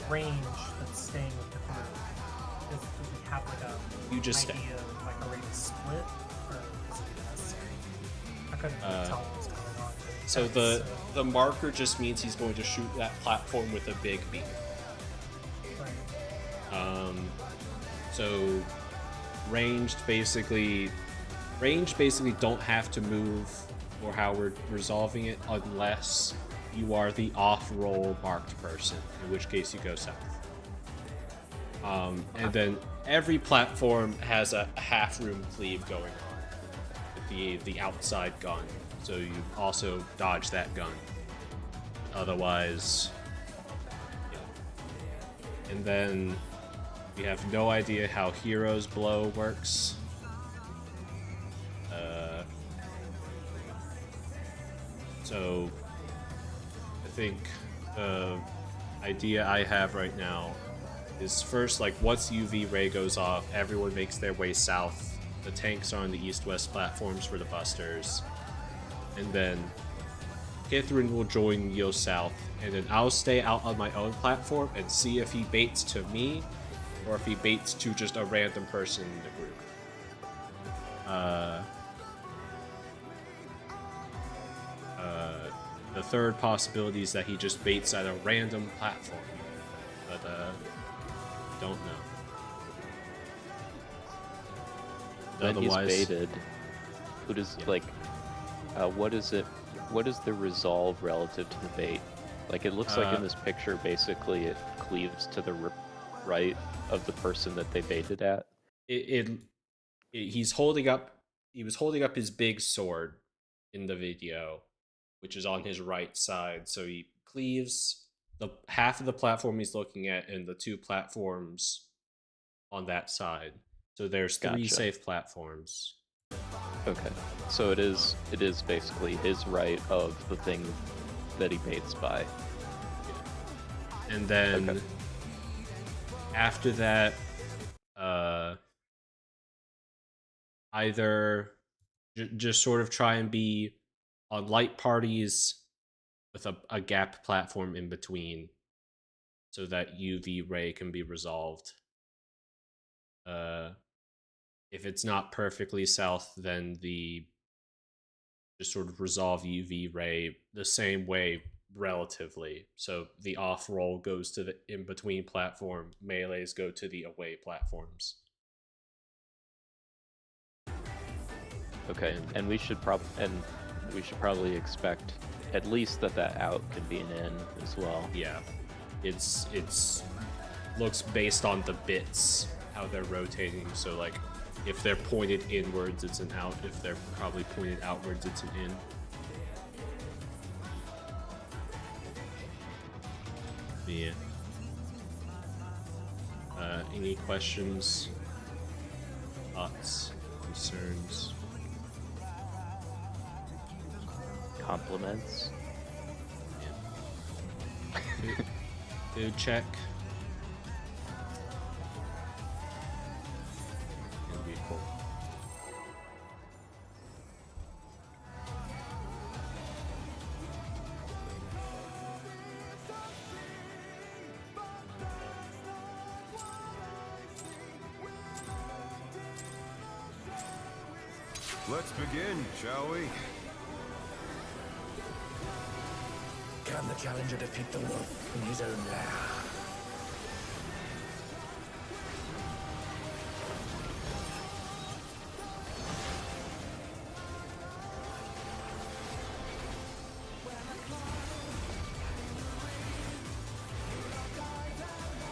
range that's staying with the group, do we have like a You just stay. idea of like a rate split, or is it necessary? I couldn't really tell what was going on. So the marker just means he's going to shoot that platform with a big beam. Right. So ranged basically don't have to move, or how we're resolving it, unless you are the off-roll marked person, in which case you go south. And then every platform has a half-room cleave going on with the outside gun, so you also dodge that gun. Otherwise, yeah. And then we have no idea how Heroes Blow works. So I think the idea I have right now is first, like, once UV ray goes off, everyone makes their way south. The tanks are on the east-west platforms for the busters. And then Kithrin will join Yo South, and then I'll stay out on my own platform and see if he baits to me, or if he baits to just a random person in the group. The third possibility is that he just baits at a random platform, but don't know. When Otherwise, he's baited, who does like? What is it? What is the resolve relative to the bait? Like it looks like in this picture, basically it cleaves to the right of the person that they baited at. He's holding up. He was holding up his big sword in the video, which is on his right side. So he cleaves the half of the platform he's looking at and the two platforms on that side. So there's three Gotcha. safe platforms. Okay, so it is basically his right of the thing that he baits by. And then Okay. after that, either just sort of try and be on light parties with a gap platform in between so that UV ray can be resolved. If it's not perfectly south, then just sort of resolve UV ray the same way relatively. So the off roll goes to the in between platform, melees go to the away platforms. Okay, and we should probably expect at least that out can be an in as well. Yeah, it's looks based on the bits how they're rotating. So like if they're pointed inwards, it's an out. If they're probably pointed outwards, it's an in. Yeah. Any questions, thoughts, concerns? Compliments. Food check. It'll be cool. Let's begin, shall we? Can the challenger defeat the wolf in his own lair?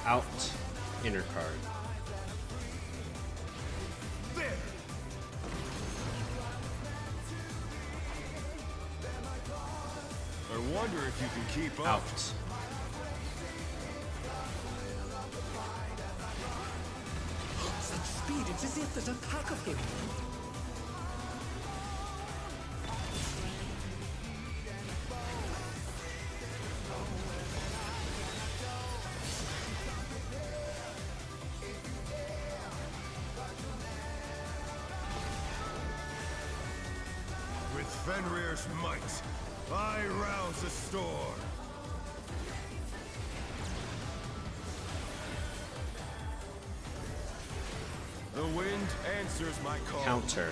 Out. Inner card. There! I wonder if you can keep up. Out. Such speed, it's as if there's a pack of him. With Fenrir's might, I rouse the storm. The wind answers my call. Counter.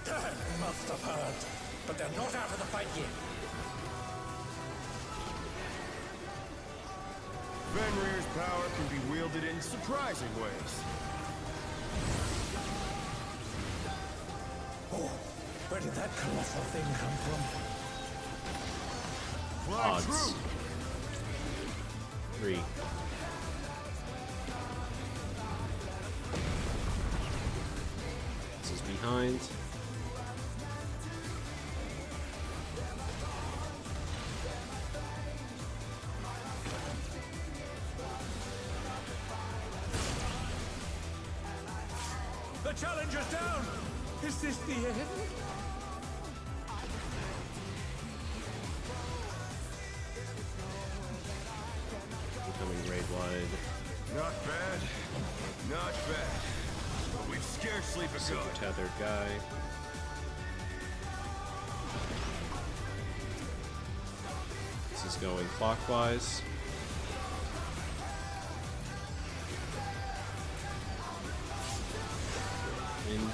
They must have heard, but they're not out of the fight yet. Fenrir's power can be wielded in surprising ways. Where did that colossal thing come from? Odds. 3. This is behind. The challenger's down! Is this the end? Becoming raid wide. Not bad. Not bad. But we've scarcely Super begun. tethered guy. This is going clockwise. Wind.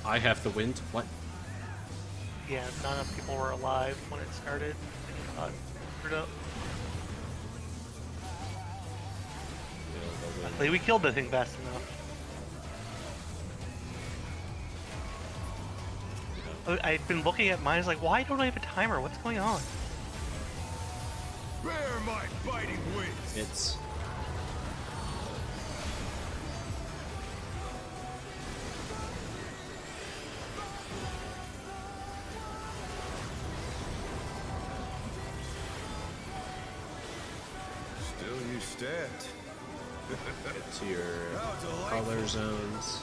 I have the wind. What? Yeah, not enough people were alive when it started. I got screwed up. Luckily, we killed the thing fast enough. I've been looking at mine. I was like, why don't I have a timer? What's going on? Bear my biting wings. It's Still you stand. get to your How delightful. color zones.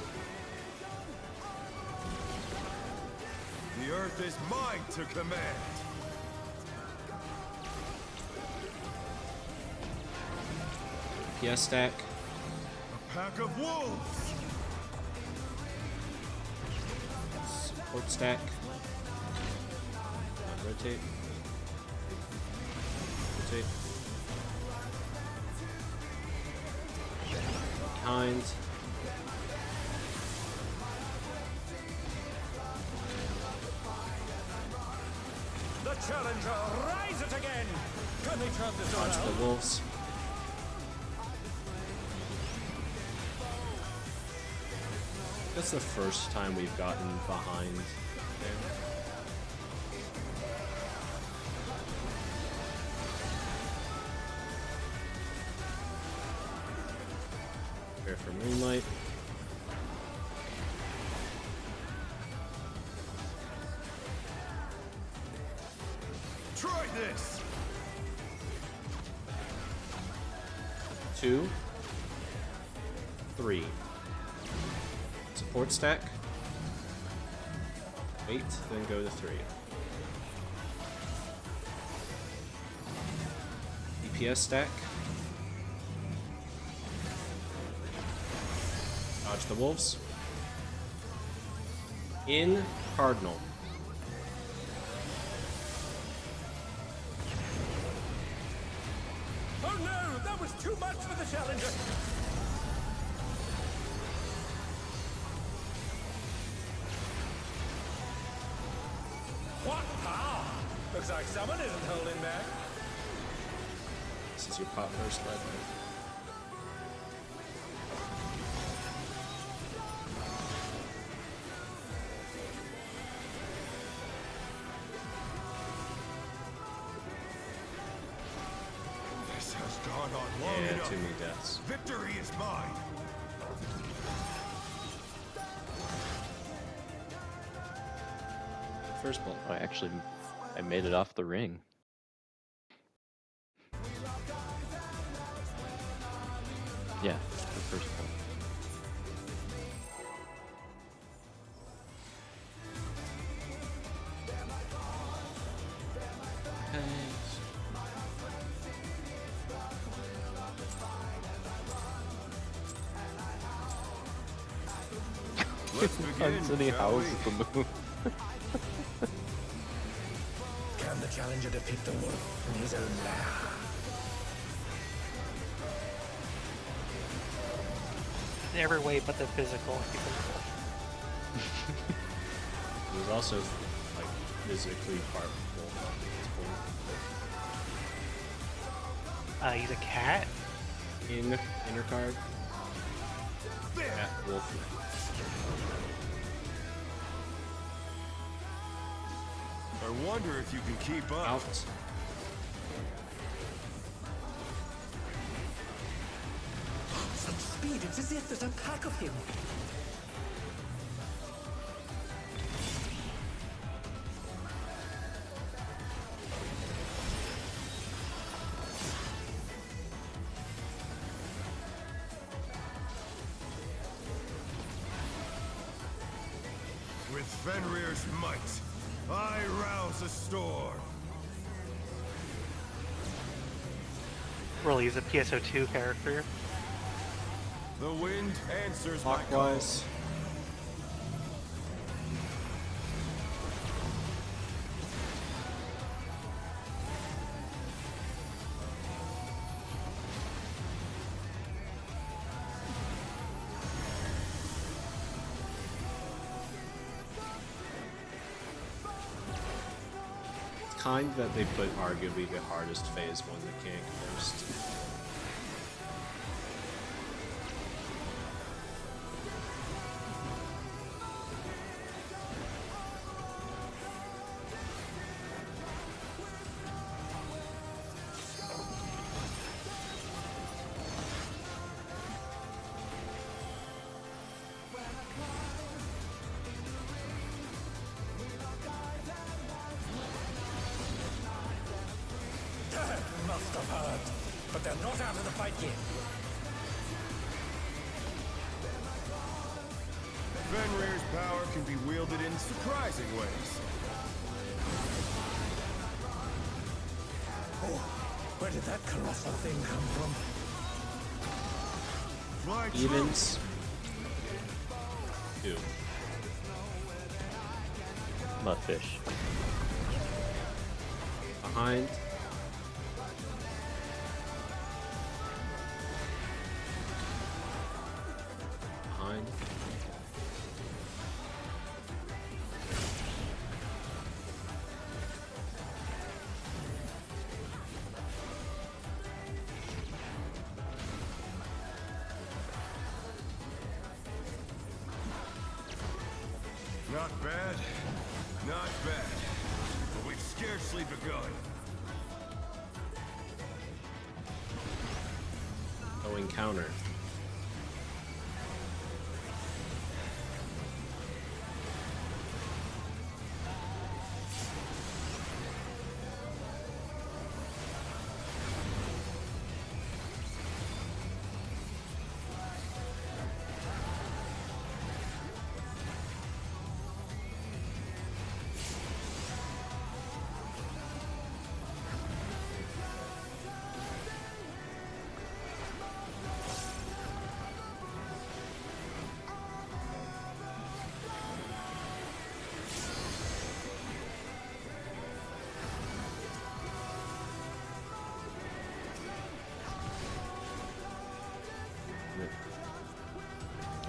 The earth is mine to command. PS stack. A pack of wolves. Support stack. Rotate. Rotate. Behind. The challenger, rise it again! Can they turn this Dodge around? the wolves. That's the first time we've gotten behind there. Prepare for moonlight. Try this. 2, 3. Support stack. Wait, then go to 3. DPS stack. Dodge the wolves. In Cardinal. Oh no! That was too much for the challenger! What power! Looks like someone isn't holding back. This is your pot first, by the way. This has gone on long Yeah, enough. too many deaths. Victory is mine. First blood. I made it off the ring. Yeah, the first one. Let's begin, Hunts and he shall howls we? at the moon. Can the challenger defeat the wolf in his own lair? In every way but the physical. He was also like physically part wolf at this point. He's a cat. Inner card. Cat wolf. I wonder if you can keep up. Out. Such speed, it's as if there's a pack of him. With Fenrir's might, I rouse a storm. Really, he's a PSO2 character. The wind answers my call. Clockwise. Kind that they put arguably the hardest phase one to gank first. Must have heard, but they're not out of the fight yet. Fenrir's power can be wielded in surprising ways. Oh, where did that colossal thing come from? Fly true. Evens. 2. Mudfish. Behind. Behind. Not bad, not bad. But we've scarcely begun. Going counter.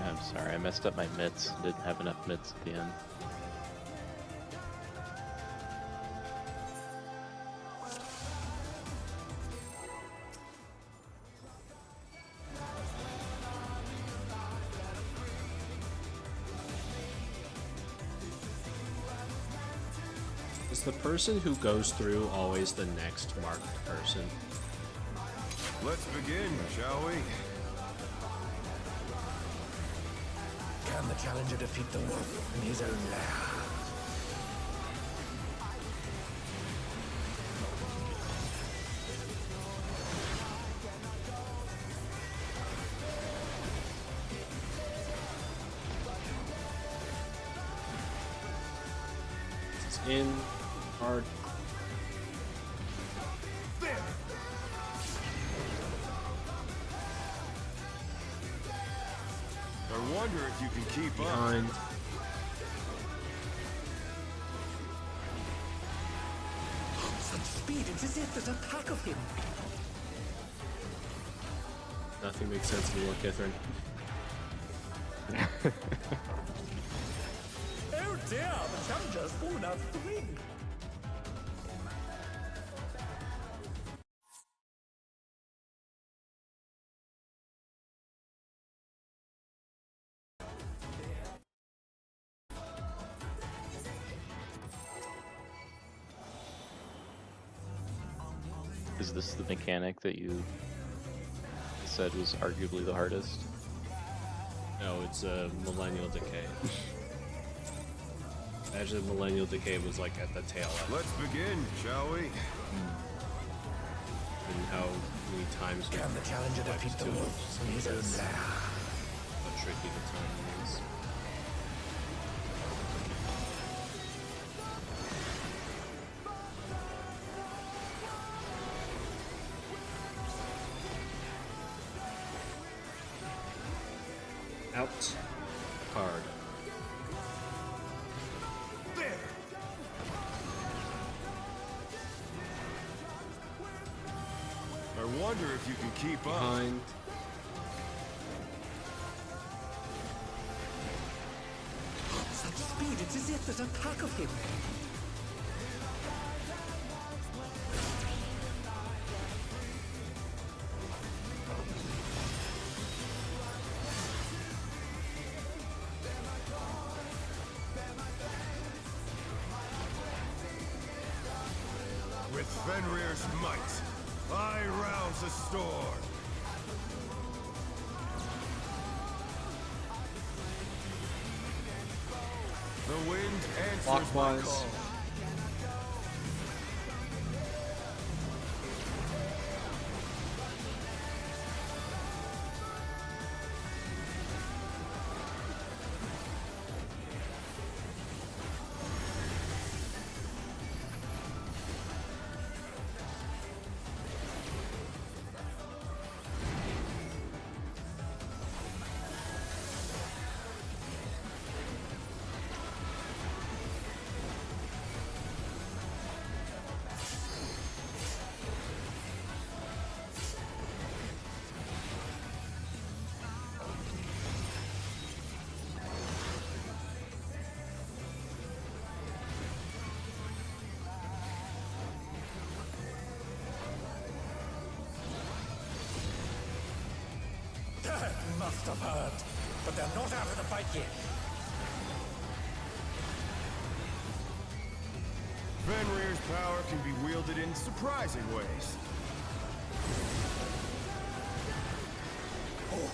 I'm sorry, I messed up my mitts. Didn't have enough mitts at the end. Is the person who goes through always the next marked person? Let's begin, shall we? Can the challenger defeat the wolf in his own lair? It's in hard. A I wonder if you can keep up. Behind. Such speed, it's as if there's a pack of him. Nothing makes sense anymore, Catherine. Oh dear, the challenger's fallen out of the ring. Is this the mechanic that you said was arguably the hardest? No, it's a Millennial Decay. Imagine Millennial Decay was like at the tail end. Let's begin, shall we? And how many times we Can the challenger defeat the wolf in his own lair? how tricky the timing is. Out. Card. There! I wonder if you can keep up. Behind. Such speed, it's as if there's a pack of him. With Fenrir's might, I rouse the storm. The wind answers my Clockwise. call. That must have hurt. But they're not out of the fight yet. Fenrir's power can be wielded in surprising ways. Oh,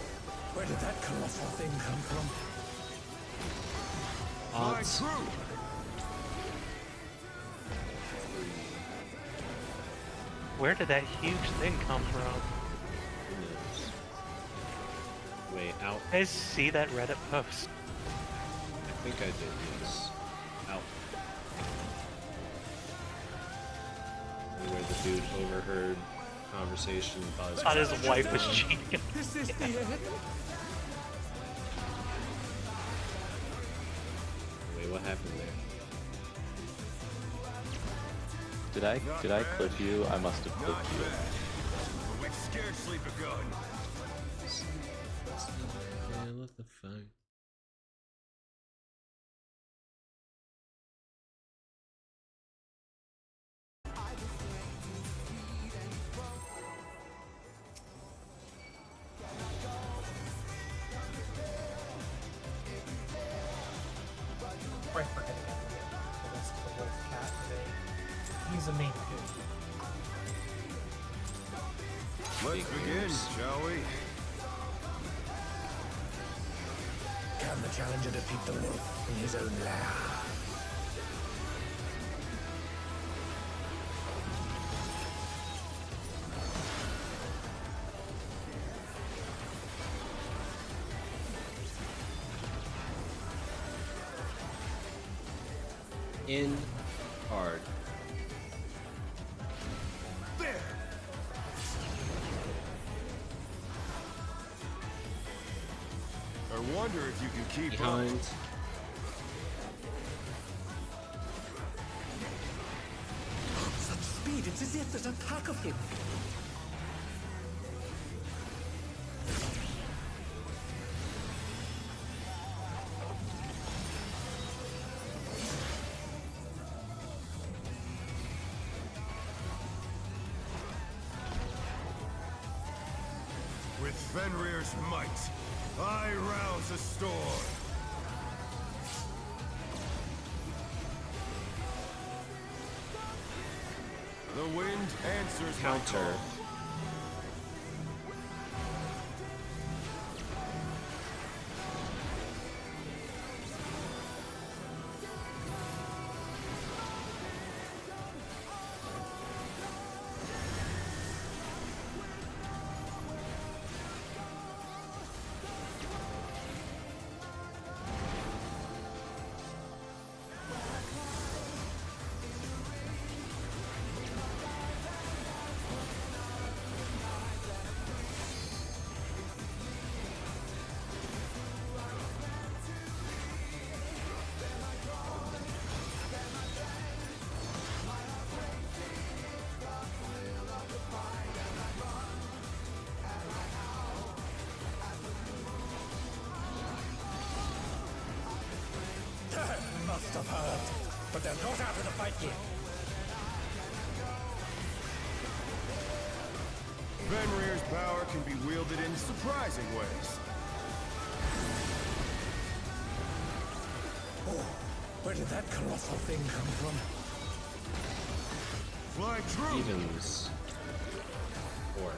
where did that colossal thing come from? My Odds. crew! Where did that huge thing come from? Who knows? Wait, out. I see that Reddit post. I think I did, yes. Out. Where the dude overheard conversation about Thought his wife was cheating. Is this the end? Wait, what happened there? Did I clip you? I must have Not clipped you. bad. But we've scarcely begun. Yeah, I love the fight. Right, we're gonna get the rest of the wolf cat today. He's a main dude. Let's begin, shall we? Can the challenger defeat the wolf in his own lair? In hard. There! I wonder if you can keep Behind. Such speed, it's as if there's a pack of him. With Fenrir's might, I rouse a storm. The wind answers my Counter. call. Must have heard. But they're not out of the fight yet. Fenrir's power can be wielded in surprising ways. Oh, where did that colossal thing come from? Fly true! Evens. 4.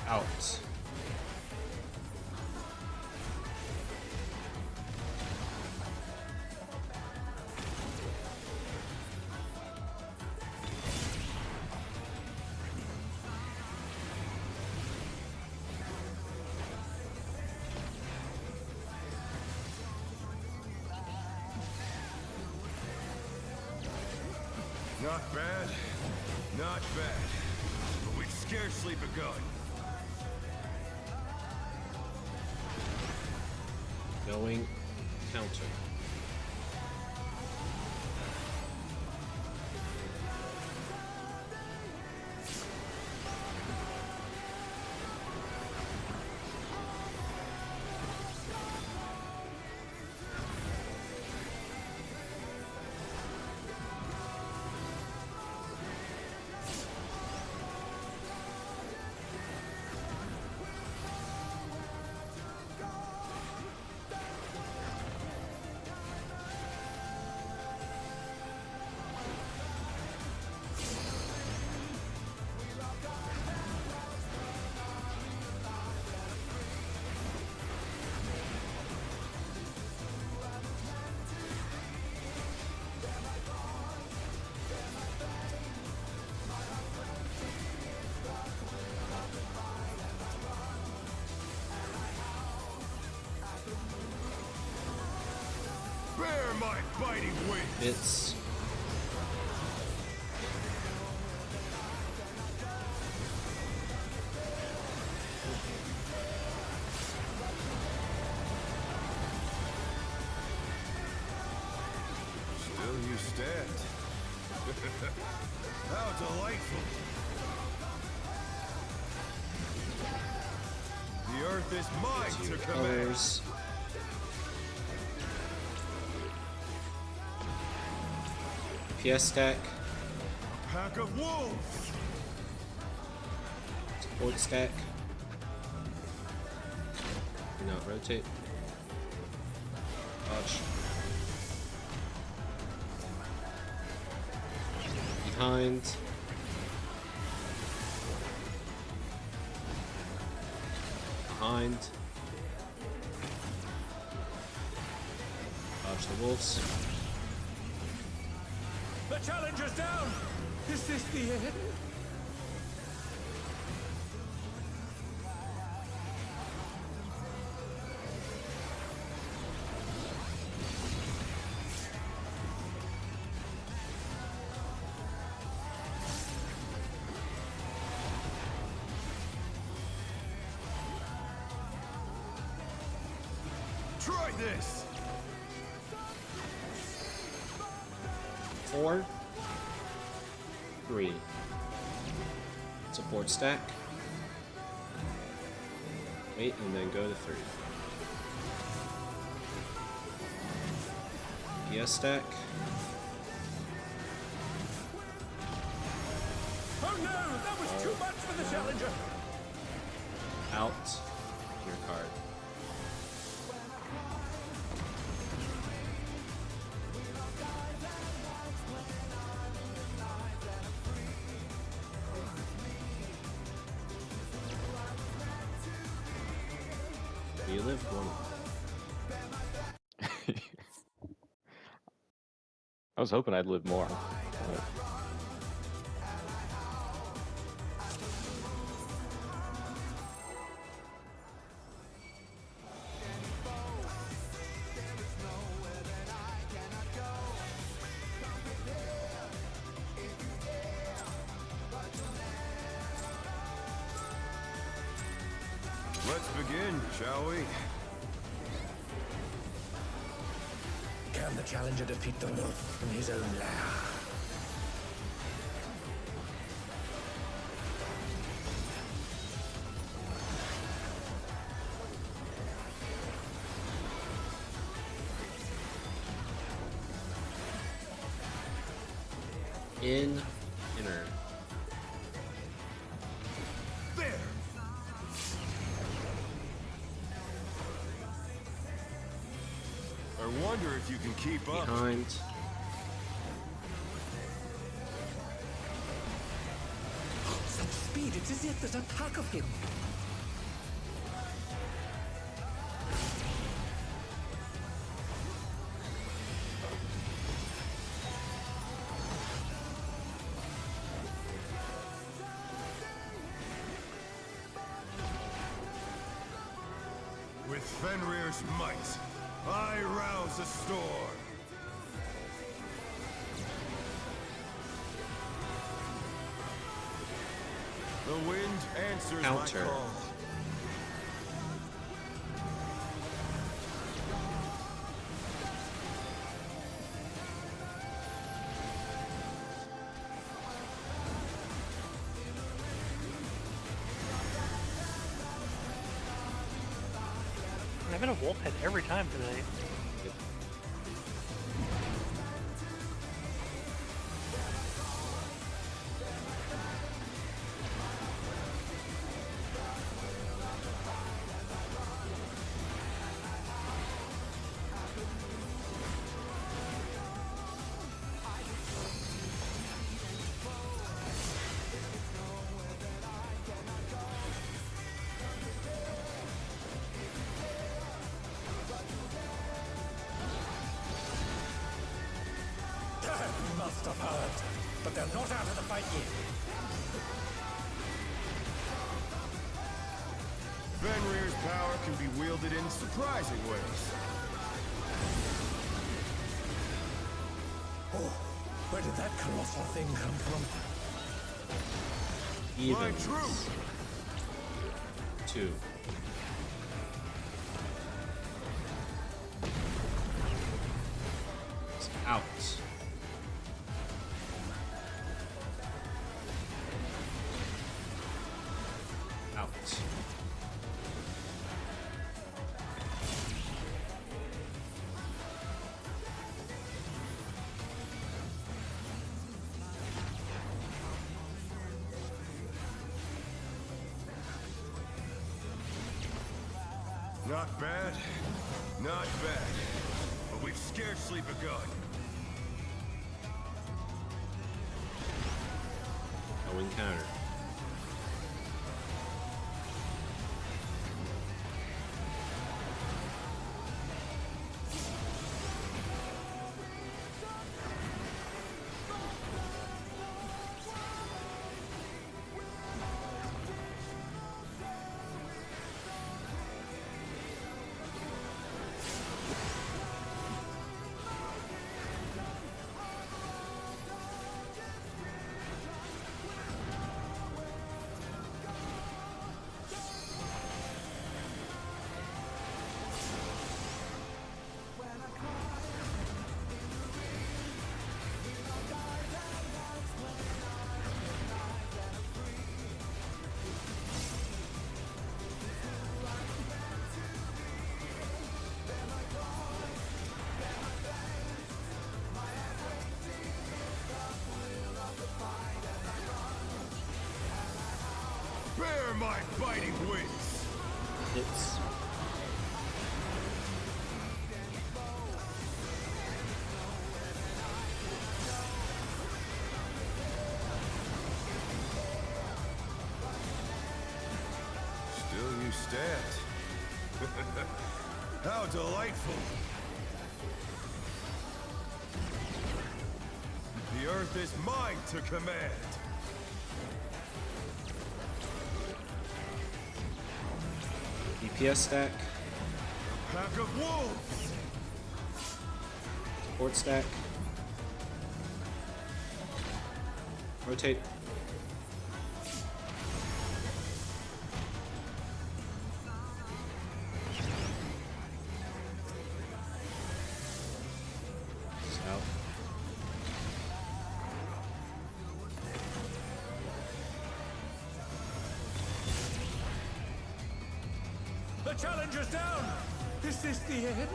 Out. Not bad, not bad. But we've scarcely begun. Going counter. Bear my biting wings! It's Still you stand. How delightful! The earth is mine to command. colors. PS stack. Pack of wolves! Support stack. Do not rotate. Dodge. Behind. Behind. Dodge the wolves. The challenger's down! Is this the end? like this. 4. Green. Support stack. Wait, and then go to 3. PS stack. Oh no, that was too much for the challenger. Out. Your card. You live one. I was hoping I'd live more. But... Let's begin, shall we? Can the challenger defeat the wolf in his own lair? Inner. There! I wonder if you can keep up. Behind. Such speed, it's as if there's a pack of him. With Fenrir's might, I rouse the storm. The wind answers Counter. my call. I've been a wolf head every time today. Must have heard, but they're not out of the fight yet. Fenrir's power can be wielded in surprising ways. Oh, where did that colossal thing come from? My Even. truth! 2. It's out. Out. Not bad, not bad. But we've scarcely begun. No encounter. Bear my biting wings! Hits. Still you stand. How delightful! The earth is mine to command! DPS stack. Pack of wolves! Support stack. Rotate. South. The challenger's down! Is this the end?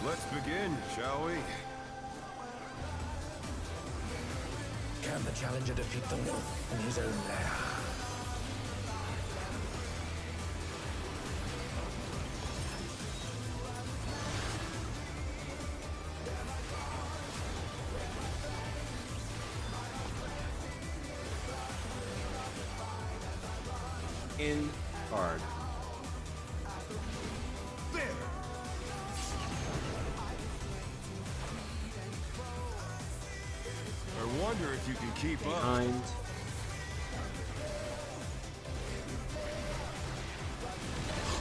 Let's begin, shall we? Can the challenger defeat the wolf in his own lair? In card. There! I wonder if you can keep up. Behind.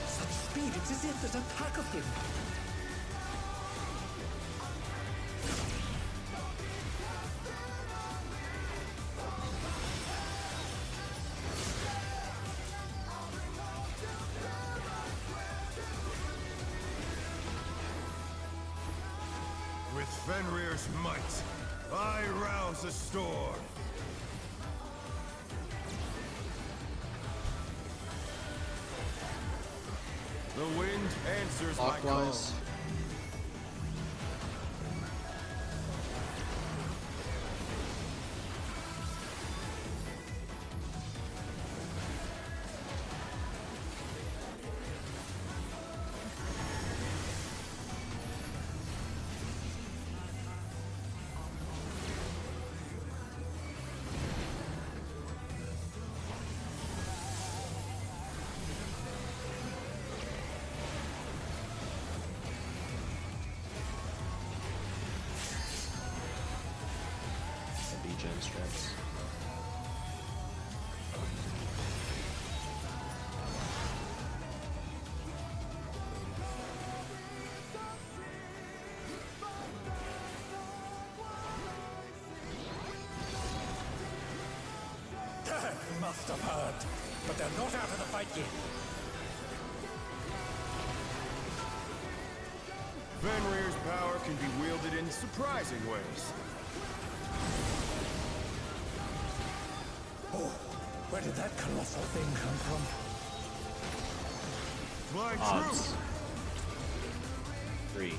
Such speed, it's as if there's a pack of him. With Fenrir's might, I rouse a storm. The wind answers my call. Clockwise. Gem straps. They must have heard, but they're not out of the fight yet. Fenrir's power can be wielded in surprising ways. Oh, where did that colossal thing come from? Fly Odds. true! 3.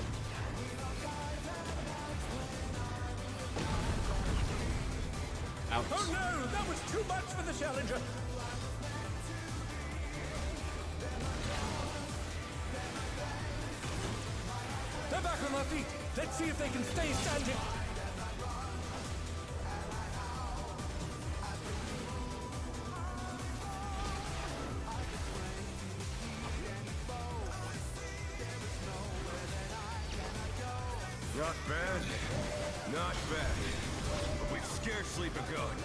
Out. Oh no, that was too much for the challenger. They're back on their feet. Let's see if they can stay standing. Not bad, not bad. But we've scarcely begun.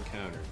Encountered.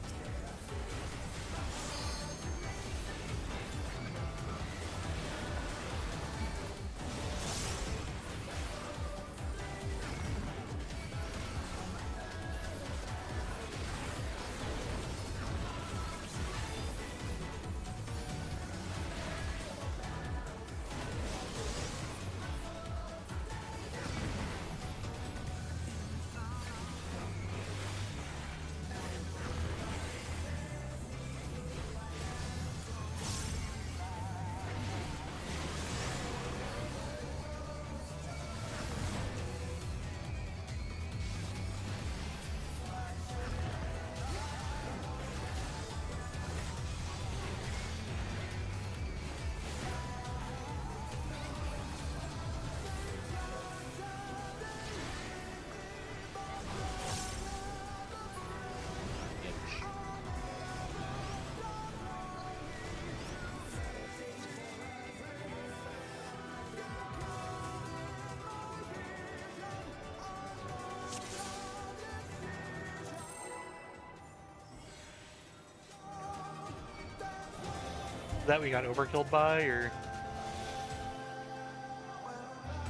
that we got overkilled by, or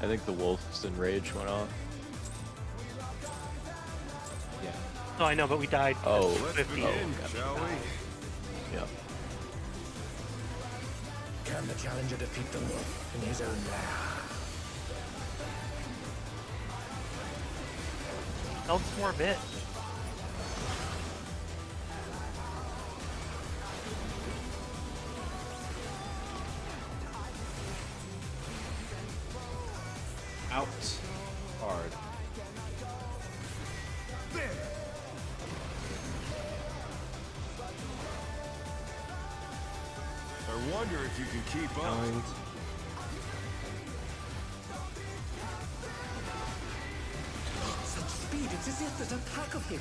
I think the wolf's enrage went off. Yeah. no, I know, but we died. Oh, Let's 50. begin, shall we? Yeah. Can the challenger defeat the wolf in his own lair? Tell us more bit. Out. Hard. There! I wonder if you can keep up. Behind. Such speed, it's as if there's a pack of him.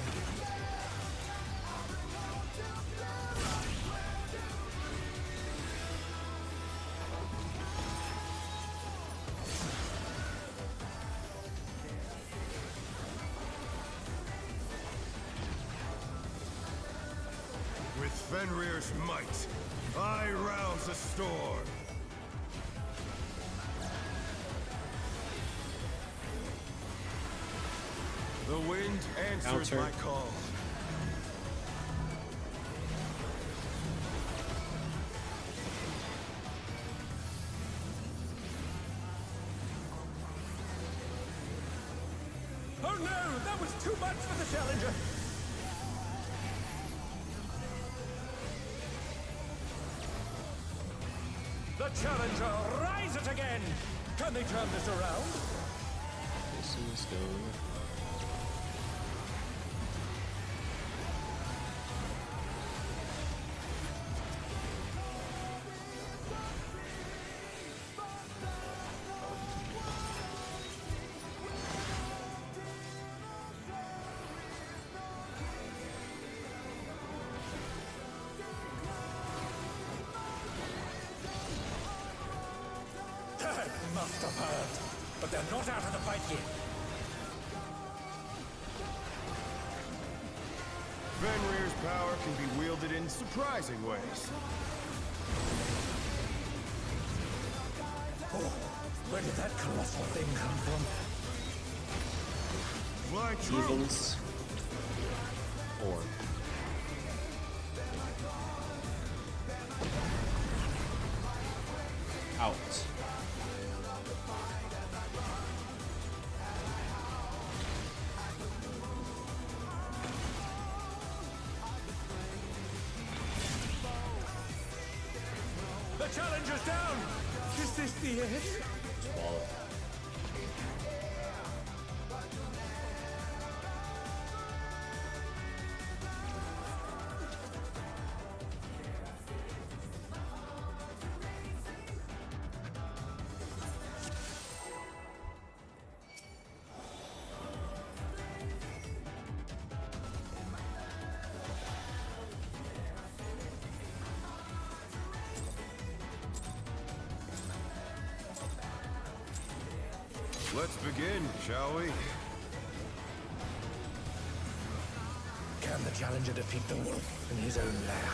With Fenrir's might, I rouse the storm. The wind answers Counter. my call. Oh no, that was too much for the challenger. The challenger rises again. Can they turn this around? This is going. That must have hurt. But they're not out of the fight yet. Fenrir's power can be wielded in surprising ways. Oh, where did that colossal thing come from? Fly true. Evens. 4. Out. The challenger's down. Is this the end? Swallow. Let's begin, shall we? Can the challenger defeat the wolf in his own lair?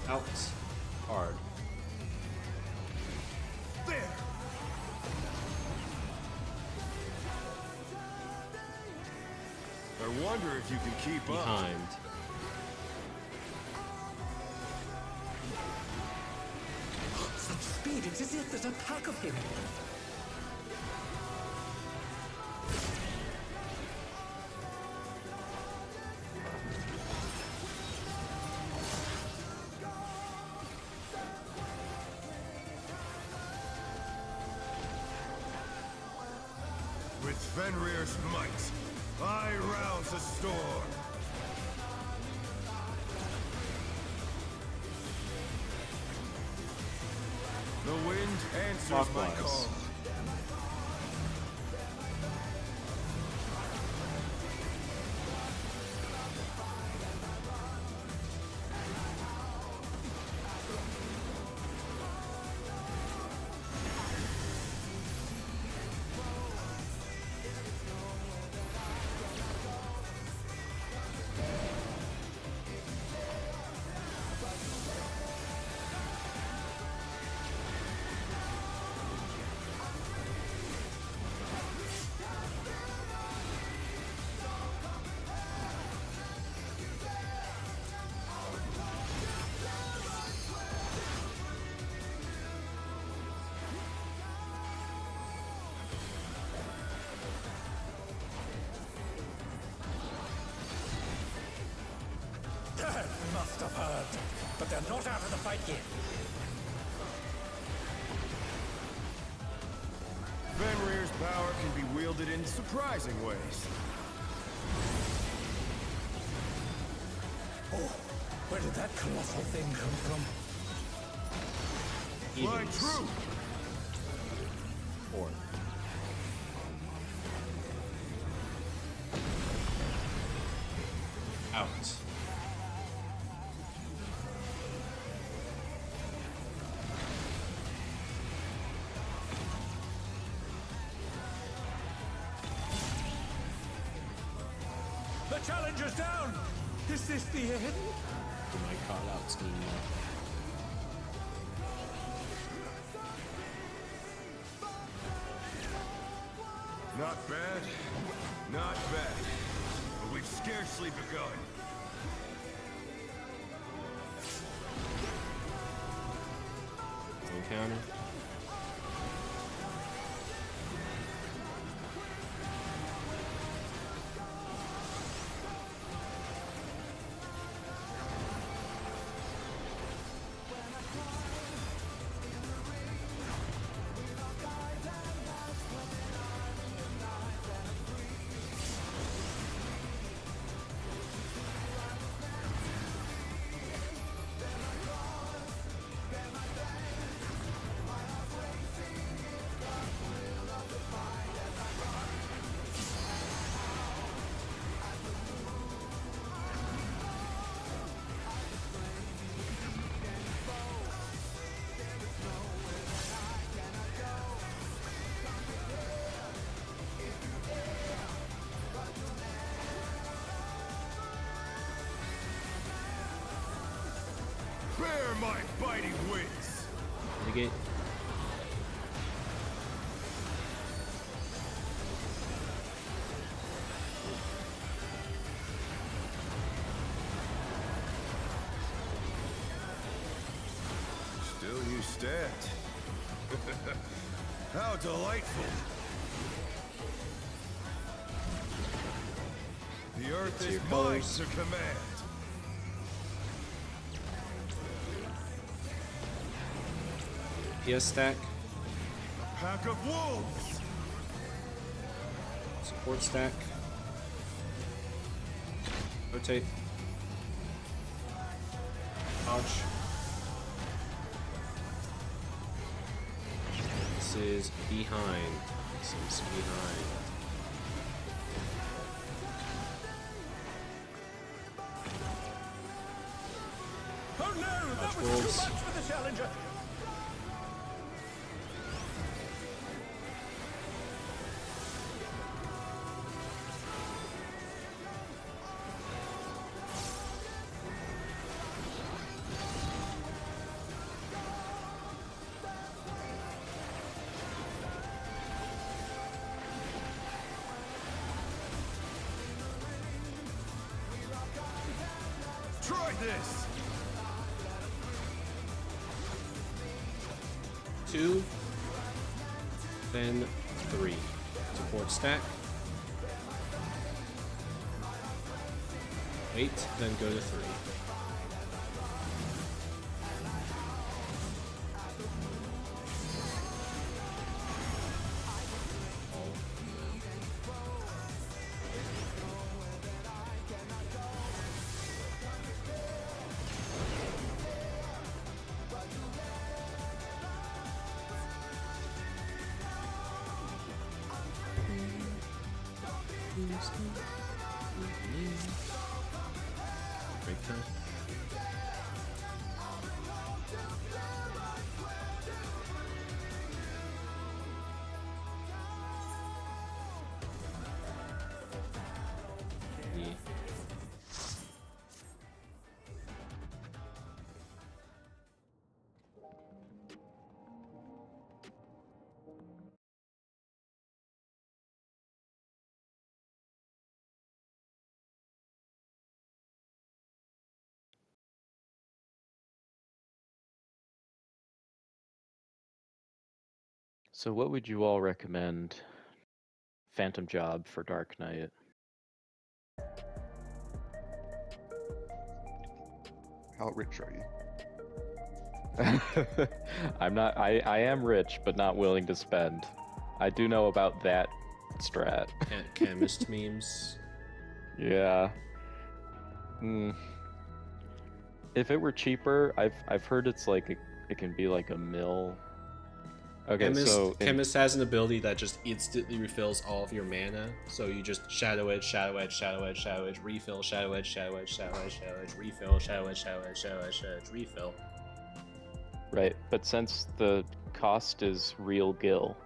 Out. Hard. There! I wonder if you can keep up. Behind. Such speed, it's as if there's a pack of him. With Fenrir's might, I rouse the storm. The wind answers my Clockwise. call. must have heard, but they're not out of the fight yet. Fenrir's power can be wielded in surprising ways. Oh, where did that colossal thing come from? My Evens. true! 4. Out. The challenger's down! Is this the end? Do my call out scheme now. Not bad. Not bad. But we've scarcely begun. Encounter. Bear my biting wings! Negate. Still you stand. How delightful! The earth It's is your mine colors. to command! PS stack. A pack of wolves! Support stack. Rotate. Dodge. This is behind. This is behind. Oh no! That Dodge was rolls. too much for the challenger! Try this! 2, then 3. Support stack. Wait, then go to 3. Break time. Yeah. So, what would you all recommend? Phantom Job for Dark Knight. How rich are you? I'm not. I am rich, but not willing to spend. I do know about that strat. Chemist memes. Yeah. If it were cheaper, I've heard it's like it can be like a mill. Okay, Chemist has an ability that just instantly refills all of your mana. So you just Shadow Edge, Shadow Edge, Shadow Edge, Shadow Edge, refill, Shadow Edge, Shadow Edge, Shadow Edge, Shadow Edge, refill, Shadow Edge, Shadow Edge, Shadow Edge, Shadow Edge, refill. right, but since the cost is real gil,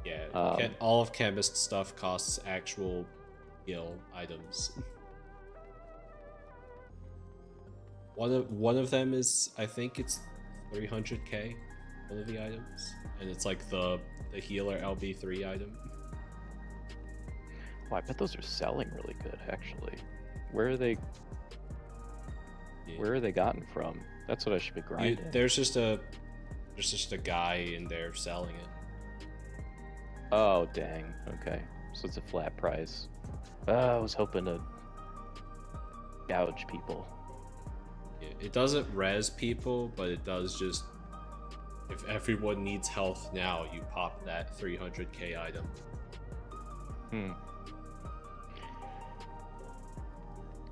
Yeah, all of Chemist stuff costs actual gil items. One of them is, I think it's 300k, one of the items, and it's like the healer LB3 item. well, I bet those are selling really good actually. Where are they? Yeah. Where are they gotten from? That's what I should be grinding. There's just a guy in there selling it. Oh dang. Okay, so it's a flat price. I was hoping to gouge people. Yeah, it doesn't res people, but it does just, if everyone needs health now, you pop that 300k item.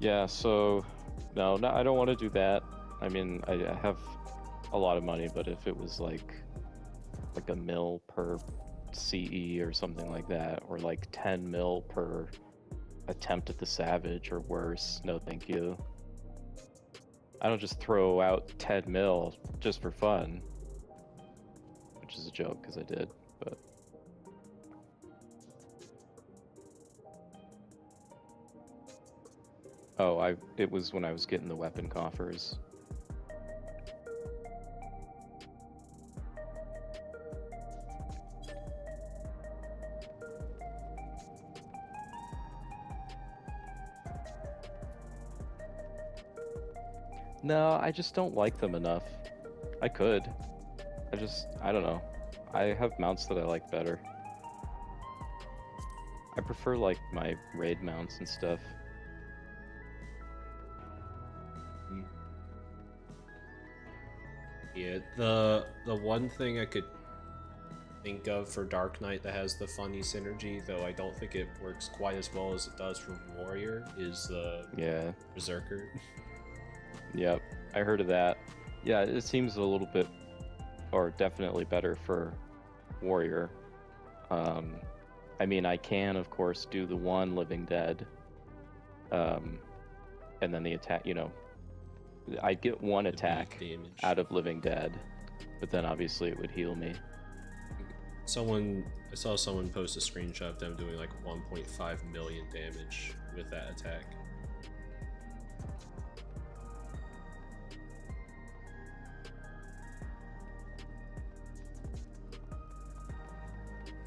Yeah, so no, I don't want to do that. I mean, I have a lot of money, but if it was like a mil per CE or something like that, or like 10 mil per attempt at the Savage or worse, no thank you. I don't just throw out 10 mil just for fun, which is a joke because I did, but oh, it was when I was getting the weapon coffers. No, I just don't like them enough. I could. I don't know. I have mounts that I like better. I prefer like my raid mounts and stuff. Yeah, the one thing I could think of for Dark Knight that has the funny synergy, though I don't think it works quite as well as it does for Warrior, is the Berserker. Yep, I heard of that. Yeah, it seems a little bit, or definitely better for Warrior. I mean, I can, of course, do the one Living Dead, and then the attack, I get one attack out of Living Dead, but then obviously it would heal me. I saw someone post a screenshot of them doing like 1.5 million damage with that attack.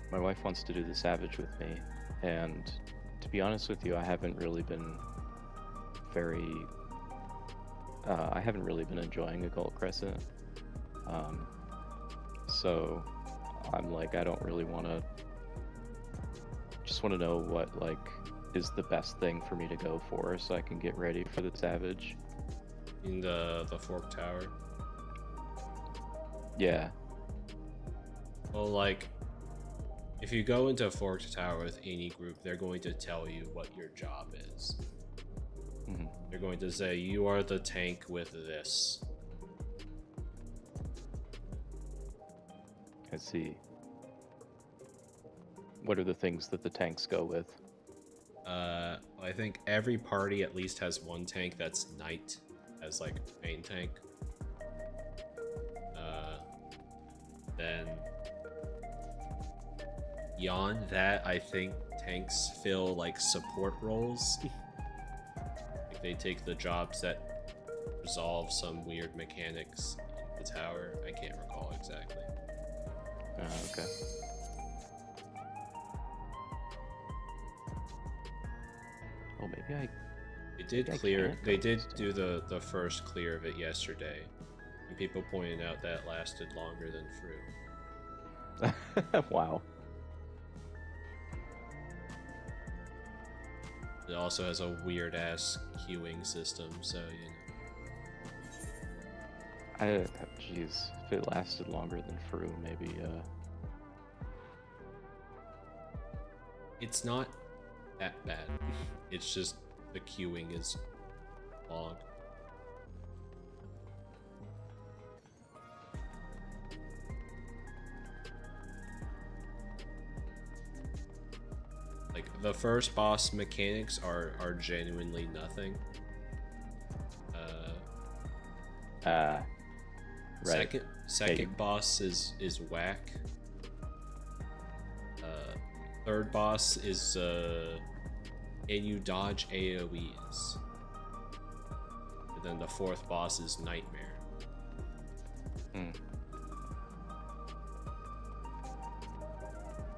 My wife wants to do the Savage with me, and to be honest with you, I haven't really been enjoying Occult Crescent. So I'm like, I don't really want to, just want to know what like is the best thing for me to go for so I can get ready for the Savage. In the Fork Tower? Yeah. Well, like, if you go into Forked Tower with any group, they're going to tell you what your job is. They're going to say, you are the tank with this. I see. What are the things that the tanks go with? I think every party at least has one tank that's Knight as like main tank. Then beyond that, I think tanks fill like support roles. Like they take the jobs that resolve some weird mechanics in the tower. I can't recall exactly. Okay. Oh, maybe They did do the first clear of it yesterday, and people pointed out that lasted longer than Fruit. Wow. It also has a weird ass queuing system, so you know. Jeez, if it lasted longer than Fru, maybe. It's not that bad. It's just the queuing is long. Like the first boss mechanics are genuinely nothing. Right. Second boss is whack. Third boss is can you dodge AoEs? And then the fourth boss is Nightmare.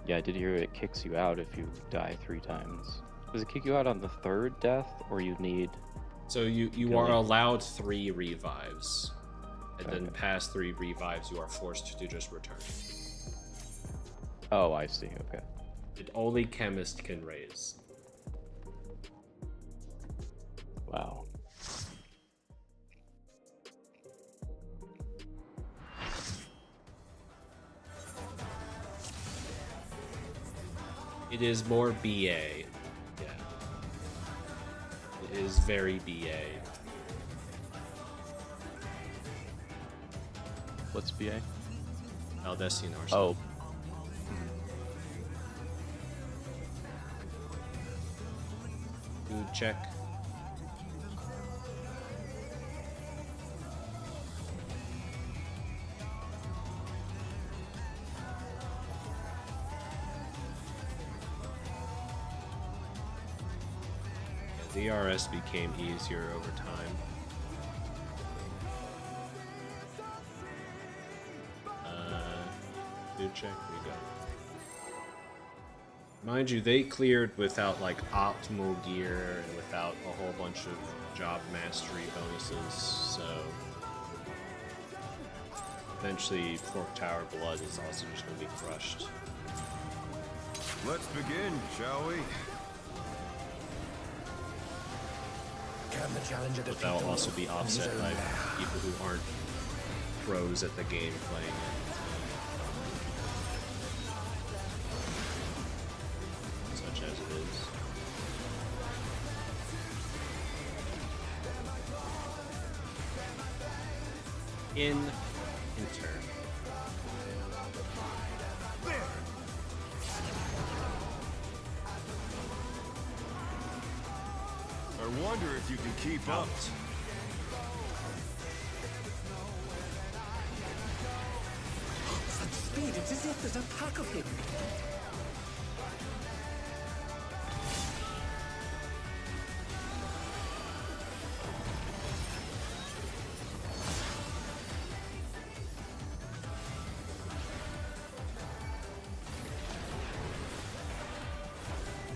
Yeah, I did hear it kicks you out if you die 3 times. Does it kick you out on the 3rd death, or you need... So you are allowed 3 revives. And then past 3 revives, you are forced to just return. Oh, I see, okay. It only Chemist can raise. Wow. It is more BA. Yeah. It is very BA. What's BA? Aldessian or Oh. Food check. Yeah, DRS became easier over time. Food check, we go. Mind you, they cleared without like optimal gear and without a whole bunch of job mastery bonuses, so eventually Fork Tower Blood is also just going to be crushed. Let's begin, shall we? Can the challenger But that will also be offset by people who aren't pros at the game playing it. Such as it is. Enter. I wonder if you can keep up. Such speed, it's as if there's a pack of him.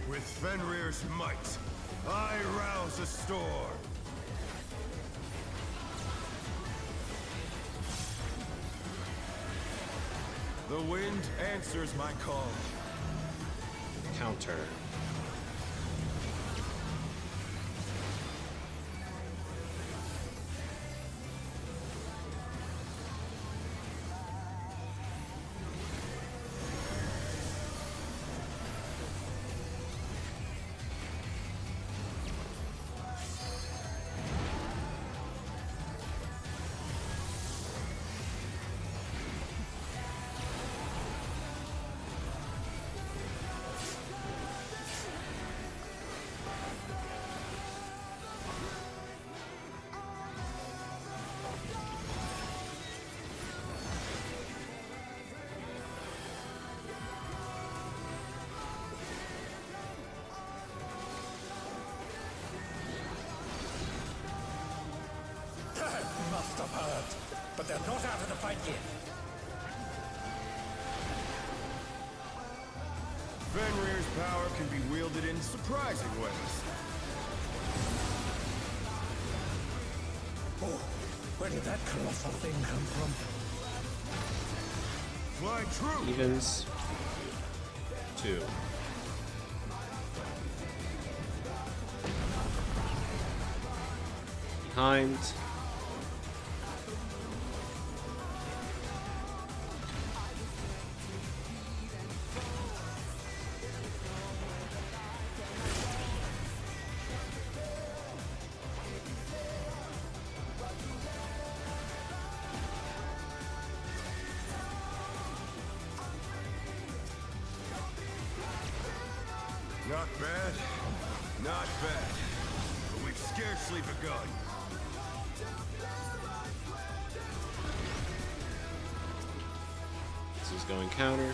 With Fenrir's might, I rouse a storm. The wind answers my call. Counter. Must have heard. But they're not out of the fight yet. Fenrir's power can be wielded in surprising ways. Oh, where did that colossal thing come from? Fly true! Evens. 2. Behind. Bad? Not bad. But we've scarcely begun. This is going counter.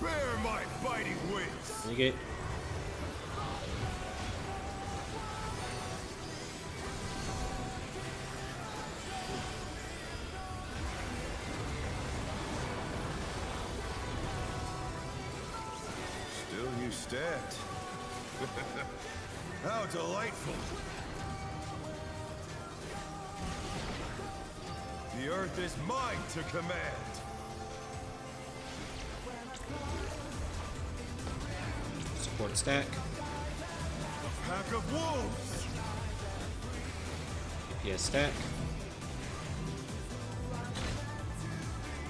Bear my biting wings! Negate. Still you stabbed. How delightful! The earth is mine to command! Support stack. A pack of wolves! DPS stack.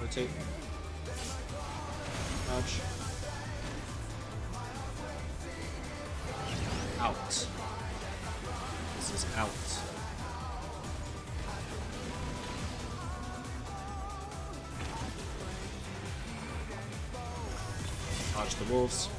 Rotate. Dodge. Out. This is out. Dodge the wolves.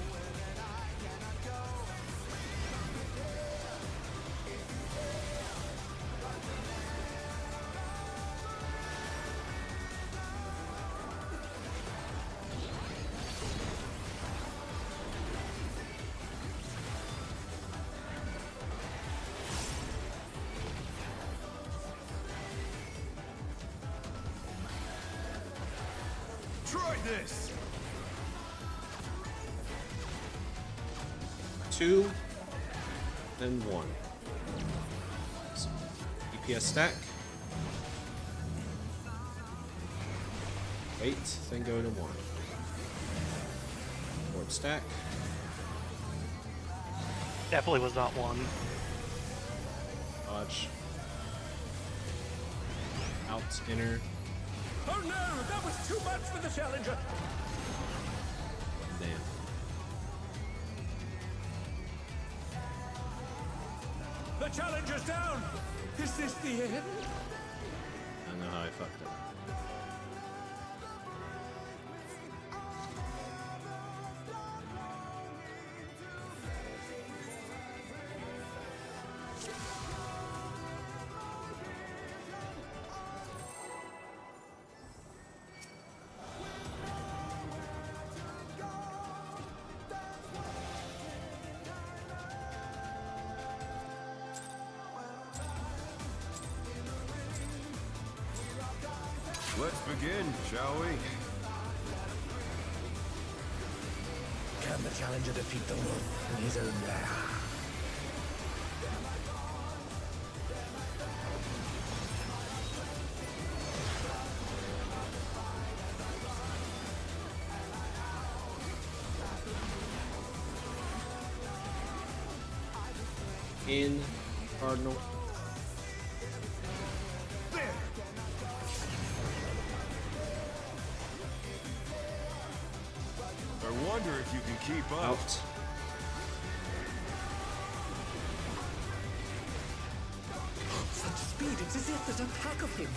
Try this! 2, then 1. So, DPS stack. Wait, then go to 1. Orb stack. Definitely was not one. Dodge. Out, inner. Oh no, that was too much for the challenger. Damn. The challenger's down. Is this the end? I don't know how I fucked up. Let's begin, shall we? Can the challenger defeat the wolf in his own lair? In Cardinal. I wonder if you can keep up. Out. Such speed, it's as if there's a pack of him.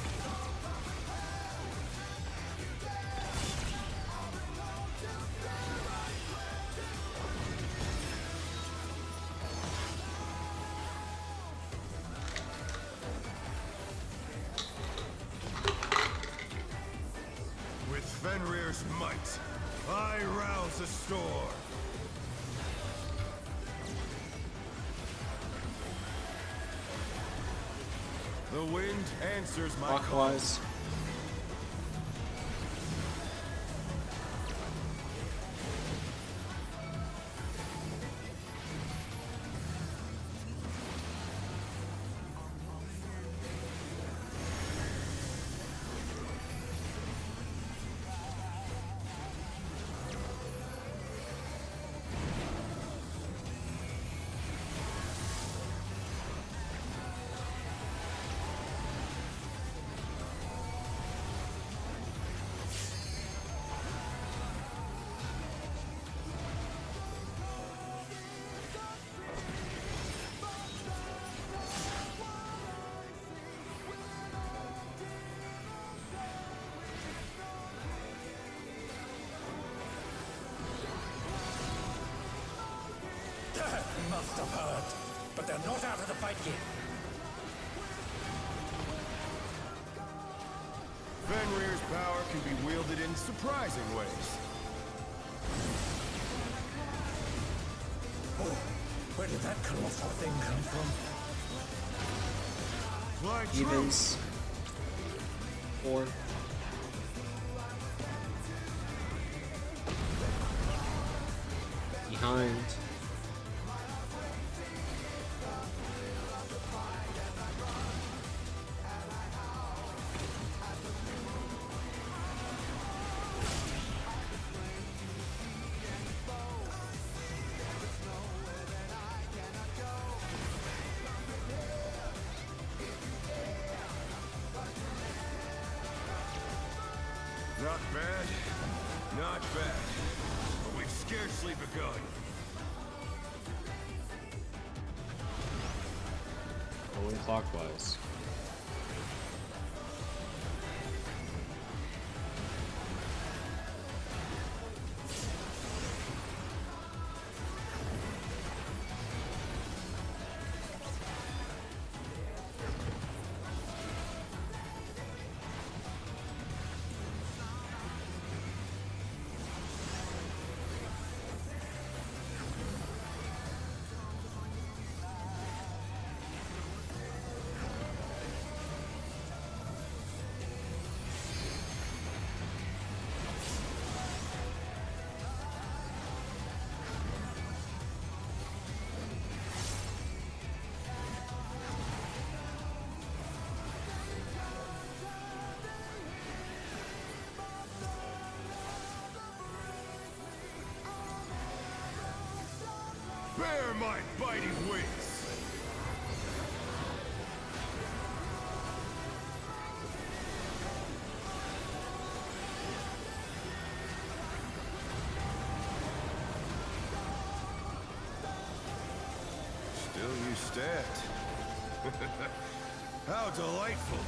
With Fenrir's might, I rouse a storm. The wind answers my call. Clockwise. Must have heard, but they're not out of the fight yet. Fenrir's power can be wielded in surprising ways. Oh, where did that colossal thing come from? Fly true. Evens. 4. Behind. Not bad. Not bad. But we've scarcely begun. Going clockwise. Bear my biting wings! Still you stand. How delightful!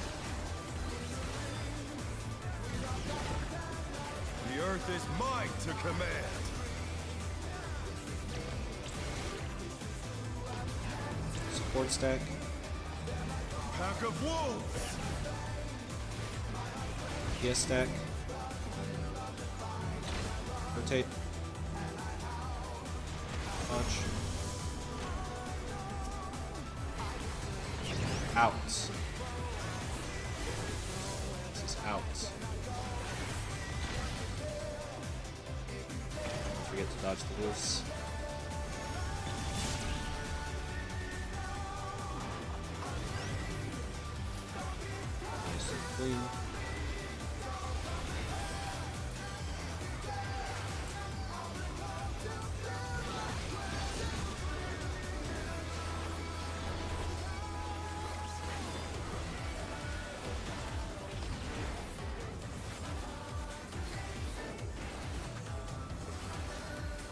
The earth is mine to command! Support stack. Pack of wolves! PS stack. Rotate. Punch. Out. This is out. Don't forget to dodge the wolves. Nice and clean.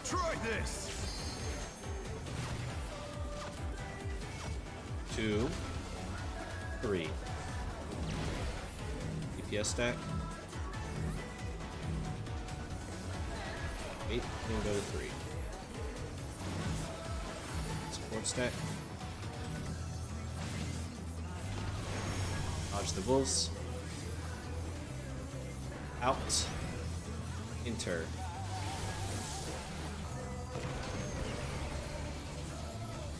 Try this! 2, 3. DPS stack. 8, and go to 3. Support stack. Dodge the wolves. Out. Enter.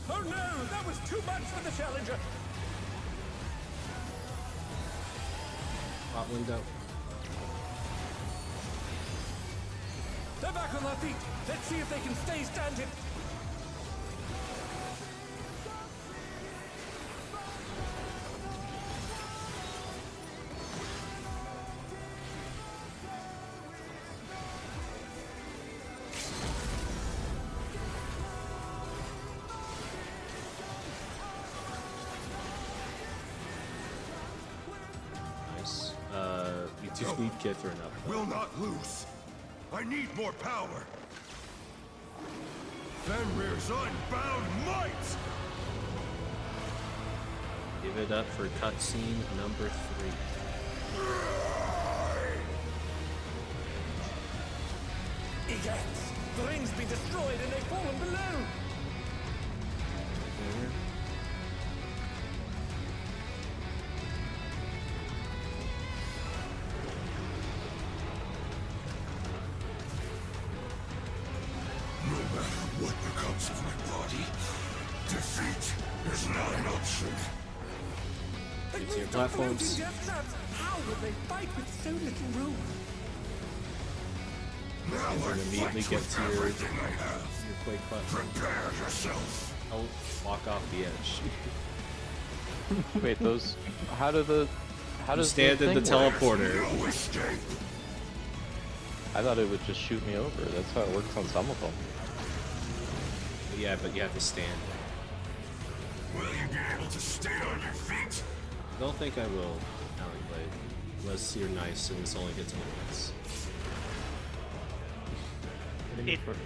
Oh no, that was too much for the challenger. Hot window. They're back on their feet. Let's see if they can stay standing. Nice. You just need Kithrin up. Will not lose. I need more power. Fenrir's unbound might! Give it up for cutscene number 3. Egads! The ring's been destroyed and they've fallen below! No matter what becomes of my body, defeat is not an option. They It's your moved up floating platforms. death traps! How would they fight with so little room? Now And I then immediately fight get with to your everything I have. Quake button. Prepare yourself. I'll walk off the edge. Wait, those. How do the. How You does stand the in the thing work? teleporter. No escape. I thought it would just shoot me over. That's how it works on some of them. Yeah, but you have to stand. Will you be able to stay on your feet? I don't think I will, Alan Blade. Unless you're nice and this only hits me once.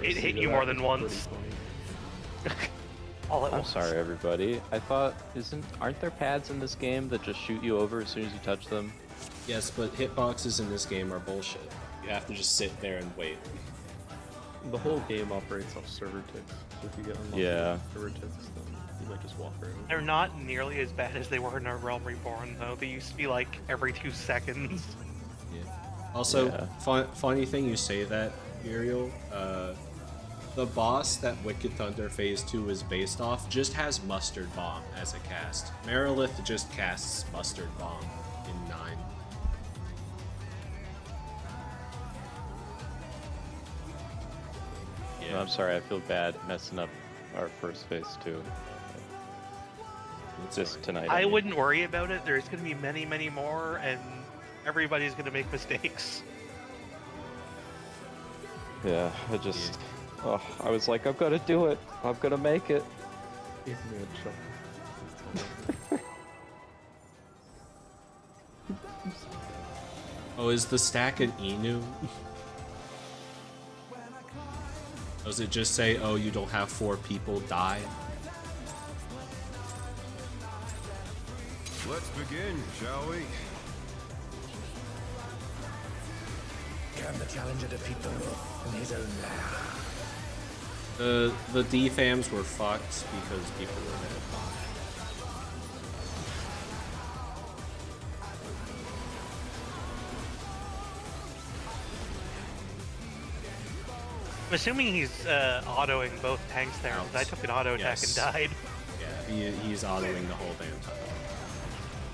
It hit you more than once. All at I'm once. sorry, everybody. I thought aren't there pads in this game that just shoot you over as soon as you touch them? Yes, but hitboxes in this game are bullshit. You have to just sit there and wait. The whole game operates off server ticks. So if you get unlocked Yeah. server ticks, then you might just walk around. They're not nearly as bad as they were in A Realm Reborn, though. They used to be like every 2 seconds. Yeah. Also, Yeah. funny thing you say that, Uriel. The boss that Wicked Thunder Phase 2 is based off just has Mustard Bomb as a cast. Merilith just casts Mustard Bomb in 9. No, I'm sorry. I feel bad messing up our first phase too. Just tonight. I mean. wouldn't worry about it. There's going to be many, many more, and everybody's going to make mistakes. Yeah, I just. Oh, I was like, I'm gonna do it. I'm gonna make it. Give me a chuckle. Oh, is the stack an Inu? Does it just say, oh, you don't have 4 people die? Let's begin, shall we? Can the challenger defeat the wolf in his own lair? The DFAMs were fucked because people were dead. I'm assuming he's autoing both tanks there, 'cause I took an auto attack and Yes. died. Yeah, he's autoing the whole damn time.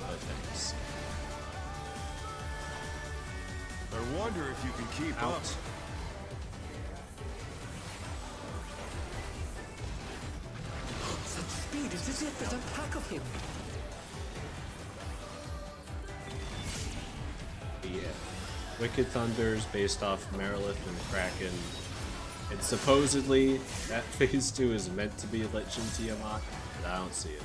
Both things. I wonder if you can keep up. Out. Such speed, it's as if there's a pack of him. Yeah. Wicked Thunder's based off Merilith and Kraken. And supposedly that phase 2 is meant to be Lich and Tiamat, but I don't see it.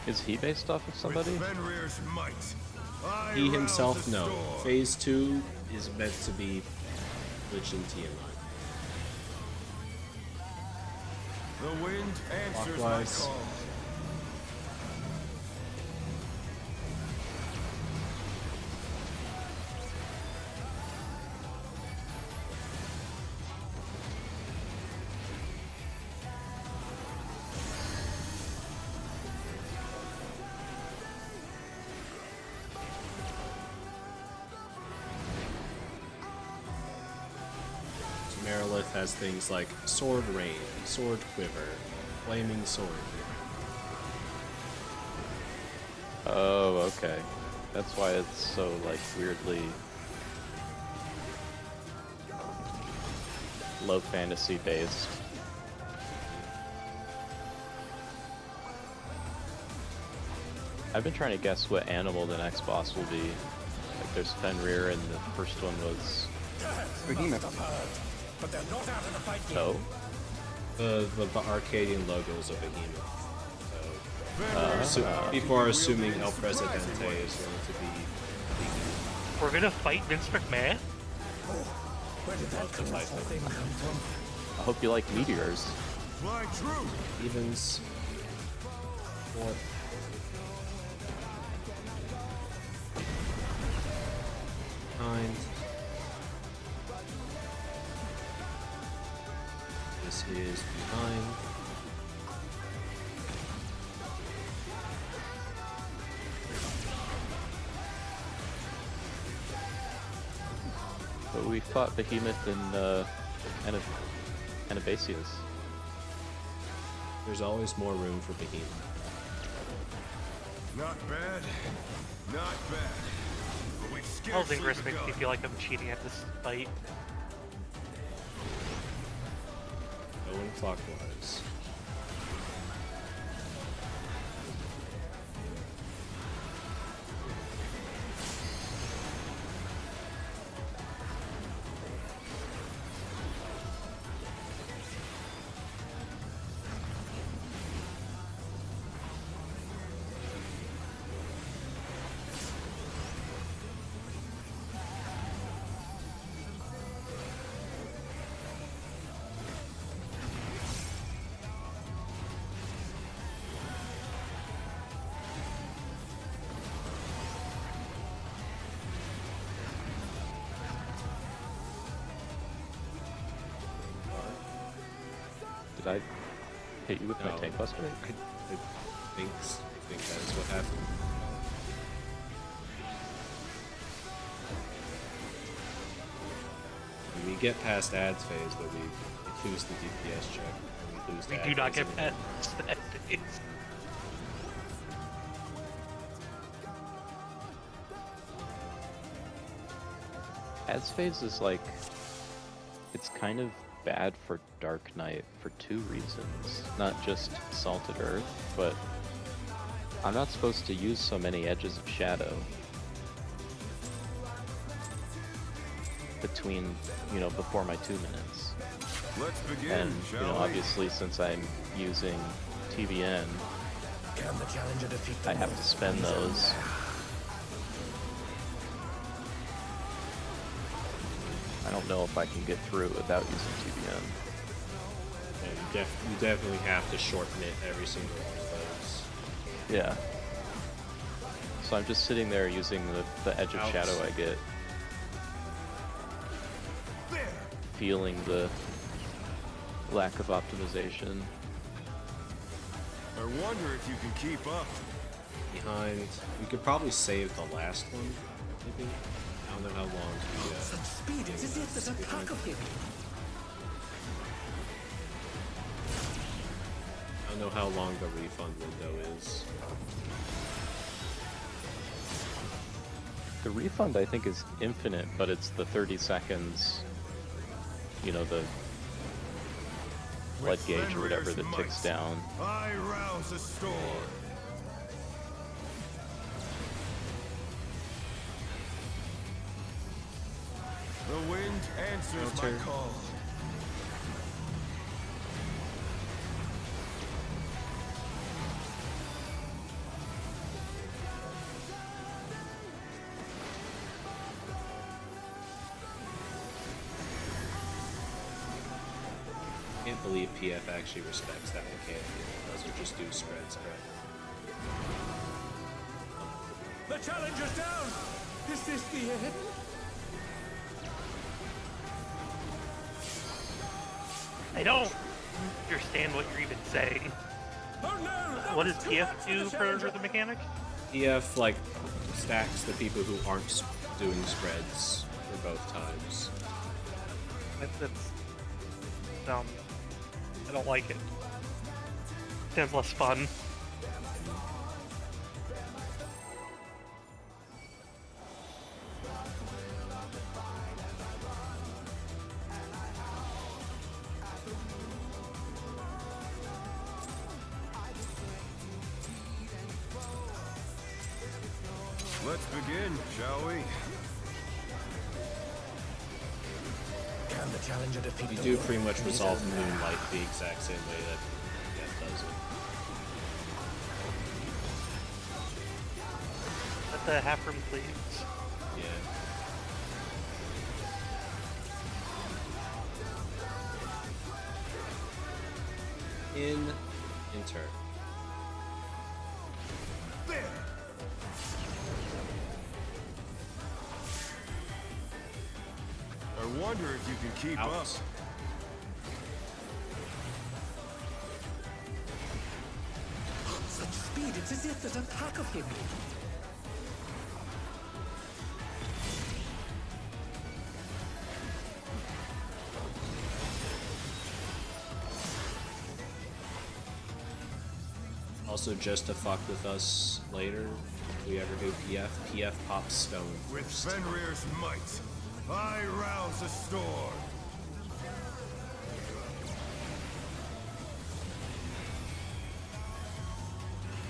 Is he based off of somebody? With Fenrir's might, I He himself, rouse the no. storm. Phase 2 is meant to be Lich and Tiamat. The wind answers Clockwise. my call. Merilith has things like Sword Rain, Sword Quiver, Flaming Sword. Oh, okay. That's why it's so, like, weirdly low fantasy based. I've been trying to guess what animal the next boss will be. Like, there's Fenrir, and the first one was Behemoth. But they're not out of the fight yet. Toe. The Arcadian logos of Behemoth. So, people are assuming El Presidente is going to be Behemoth. We're gonna fight Vince McMahon? Where did that colossal thing come from? I hope you like meteors. Fly true. Evens. What? Behind. This is behind. But we fought Behemoth and Anabasius. There's always more room for Behemoth. Not bad. Not bad. But we've All scarcely Ingress makes me begun. feel like I'm cheating at this fight. Going clockwise. Did I hit you with my No. tank buster? I think that is what happened. We get past ads phase, but we lose the DPS check. And we lose We the do ad not phase get again. past that. Ads phase is like, it's kind of bad for Dark Knight for two reasons. Not just Salted Earth, but I'm not supposed to use so many edges of shadow between, before my 2 minutes. Let's begin, And, shall we? obviously since I'm using TVN, Can the challenger defeat the I have to spend those. I don't know if I can get through it without using TVN. And you definitely have to shorten it every single one of those. Yeah. So I'm just sitting there using the edge of Ouch. shadow I get, There. feeling the lack of optimization. I wonder if you can keep up. Behind. We could probably save the last one, maybe. I don't know how long the Such speed is as if there's a pack of him. I don't know how long the refund window is. The refund I think is infinite, but it's the 30 seconds, the blood With gauge or whatever Fenrir's that ticks might, down. I rouse a storm. The wind answers my Counter. call. I can't believe PF actually respects that mechanic. It doesn't just do spread. The challenger's down! Is this the end? I don't understand what you're even saying. Oh no! that What was does too PF much do the for challenger. the mechanic? PF, stacks the people who aren't doing spreads for both times. That's dumb. I don't like it. Sounds less fun. Let's begin, shall we? Can the challenger defeat You the do wolf pretty much in his resolve own Moonlight the exact same way that Jeff does it. Let the half room, please. Yeah. Enter. There! I wonder if you can keep Out. up. Such speed, it's as if there's a pack of him. Also, just to fuck with us later, if we ever do PF pops stone. With Fenrir's might, I rouse a storm.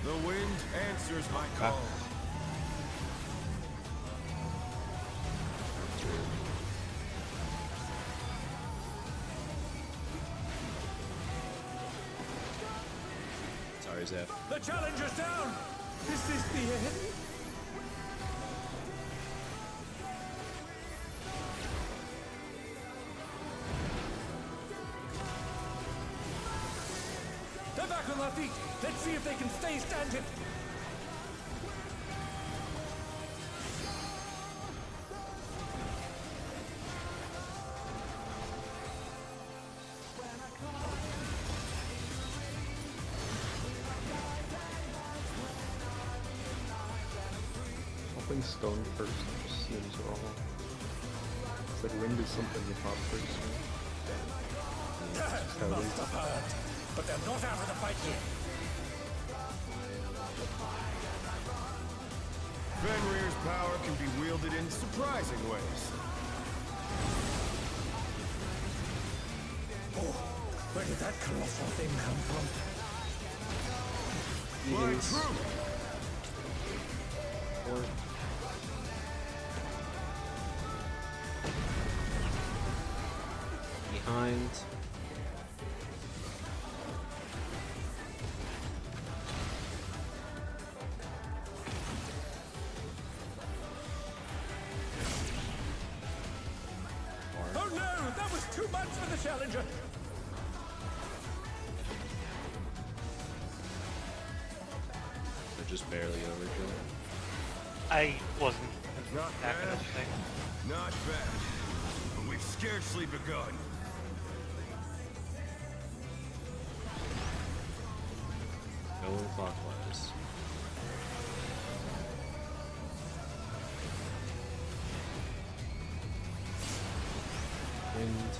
The wind answers my call. Sorry, Zeph. The challenger's down! Is this the end? They're back on their feet! Let's see if they can stay standing! Popping stone first just seems wrong. It's like wind is something you pop first. Right? Just how it Must is. have heard. But they're not out of the fight yet. Fenrir's power can be wielded in surprising ways. Oh, where did that colossal thing come from? My truth! Behind. Oh no! That was too much for the challenger! They're just barely overkill. I wasn't Not back in bad. this thing. Not bad. But we've scarcely begun. Going clockwise. Wind.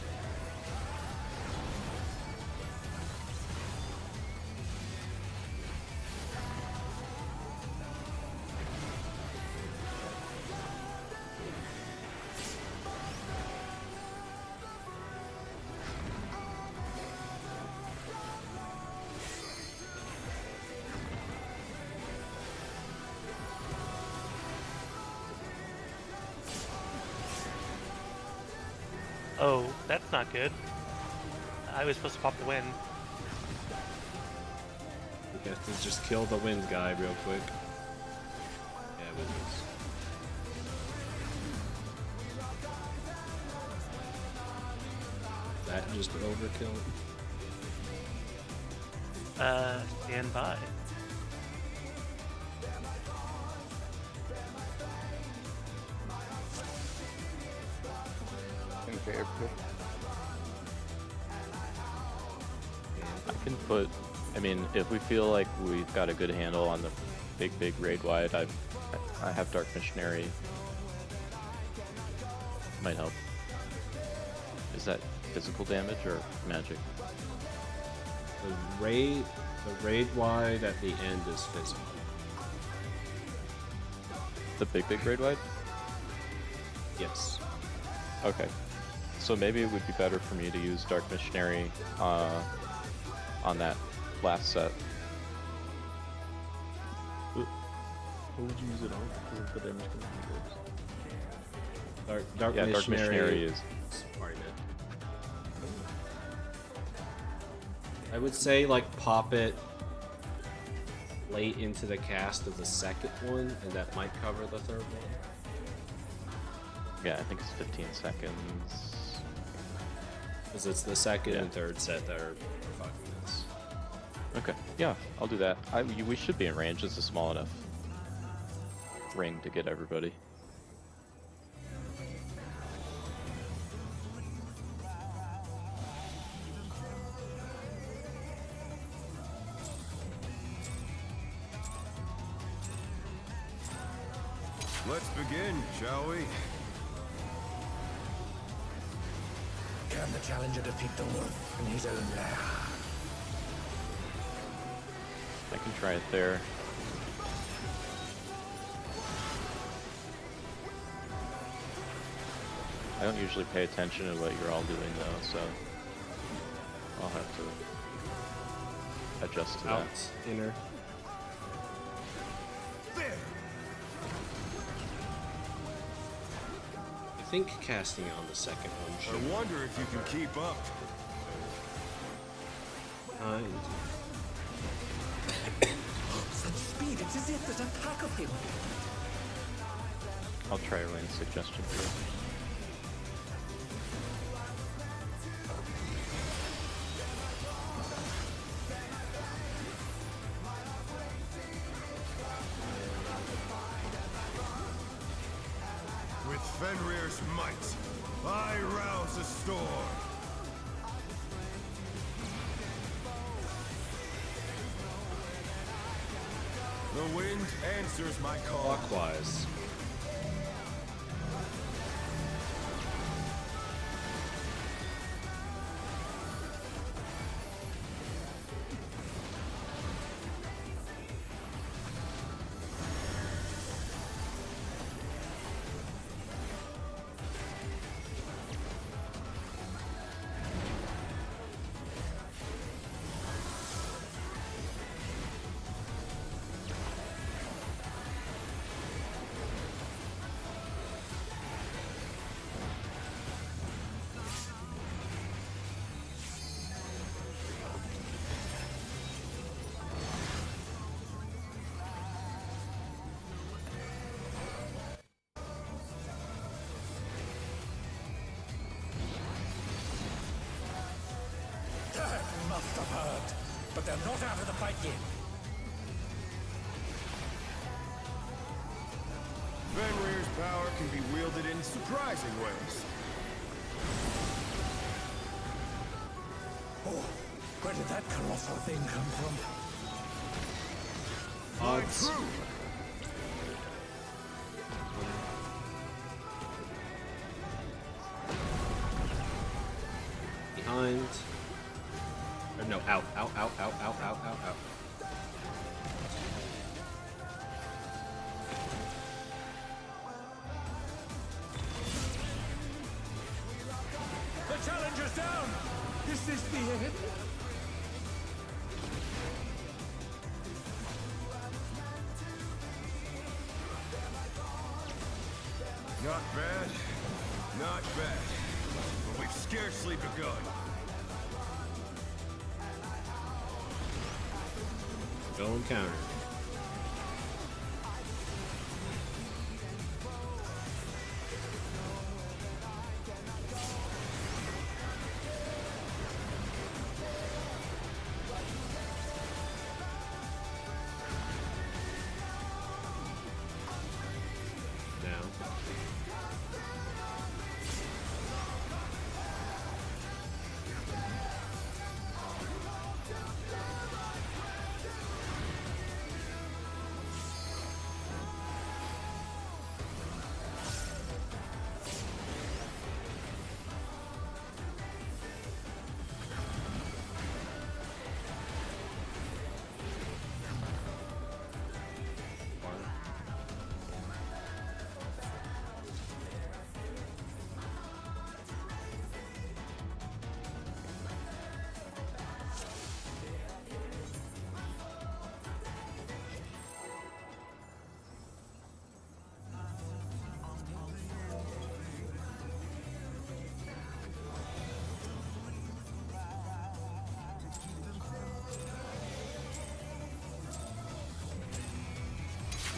Oh, that's not good. I was supposed to pop the wind. We have to just kill the wind guy real quick. Yeah, wind is. That just overkill. Stand by. Okay, okay. I can put. I mean, if we feel like we've got a good handle on the big raid wide, I have Dark Missionary. Might help. Is that physical damage or magic? The raid wide at the end is physical. The big raid wide? Yes. Okay. So maybe it would be better for me to use Dark Missionary on that last set. Ooh. What would you use it on? Because the damage comes from yours. Dark Yeah, Dark Missionary is. Party man. I would say like pop it late into the cast of the second one, and that might cover the third one. Yeah, I think it's 15 seconds. Because it's the second Yeah. and third set that are 5 minutes. Okay, yeah, we that. We should be in range. It's a small enough ring to get everybody. Let's begin, shall we? Can the challenger defeat the wolf in his own lair? I can try it there. I don't usually pay attention to what you're all doing though, so I'll have to adjust to Out, that. inner. There! I think casting it on the second one should. I wonder if you can keep up. Behind. Such speed, it's as if there's a pack of him. I'll try Elaine's suggestion here. With Fenrir's might, I rouse a storm. The wind answers my call. Clockwise. Must have heard, but they're not out of the fight yet. Fenrir's power can be wielded in surprising ways. Oh, where did that colossal thing come from? Odds. True. Behind. Or no, out, out, out, out, out, out, out, out. The challenger's down! Is this the end? Not bad. Not bad. But we've scarcely begun. Go and counter. Now.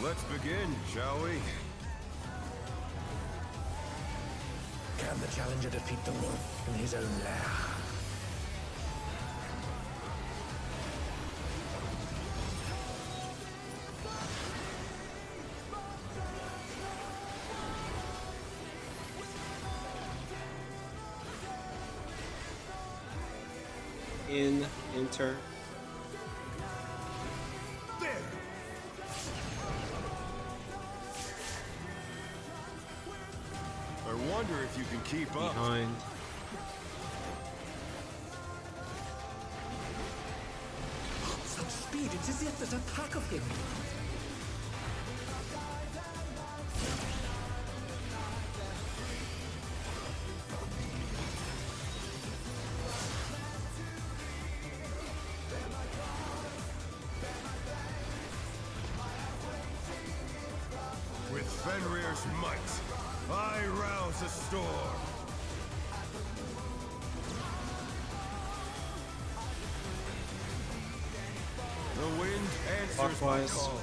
Let's begin, shall we? Can the challenger defeat the wolf in his own lair? Enter. There! I wonder if you can keep up. Behind. Such speed, it's as if there's a pack of him. With Fenrir's might, I rouse a storm. The wind answers my Clockwise. call.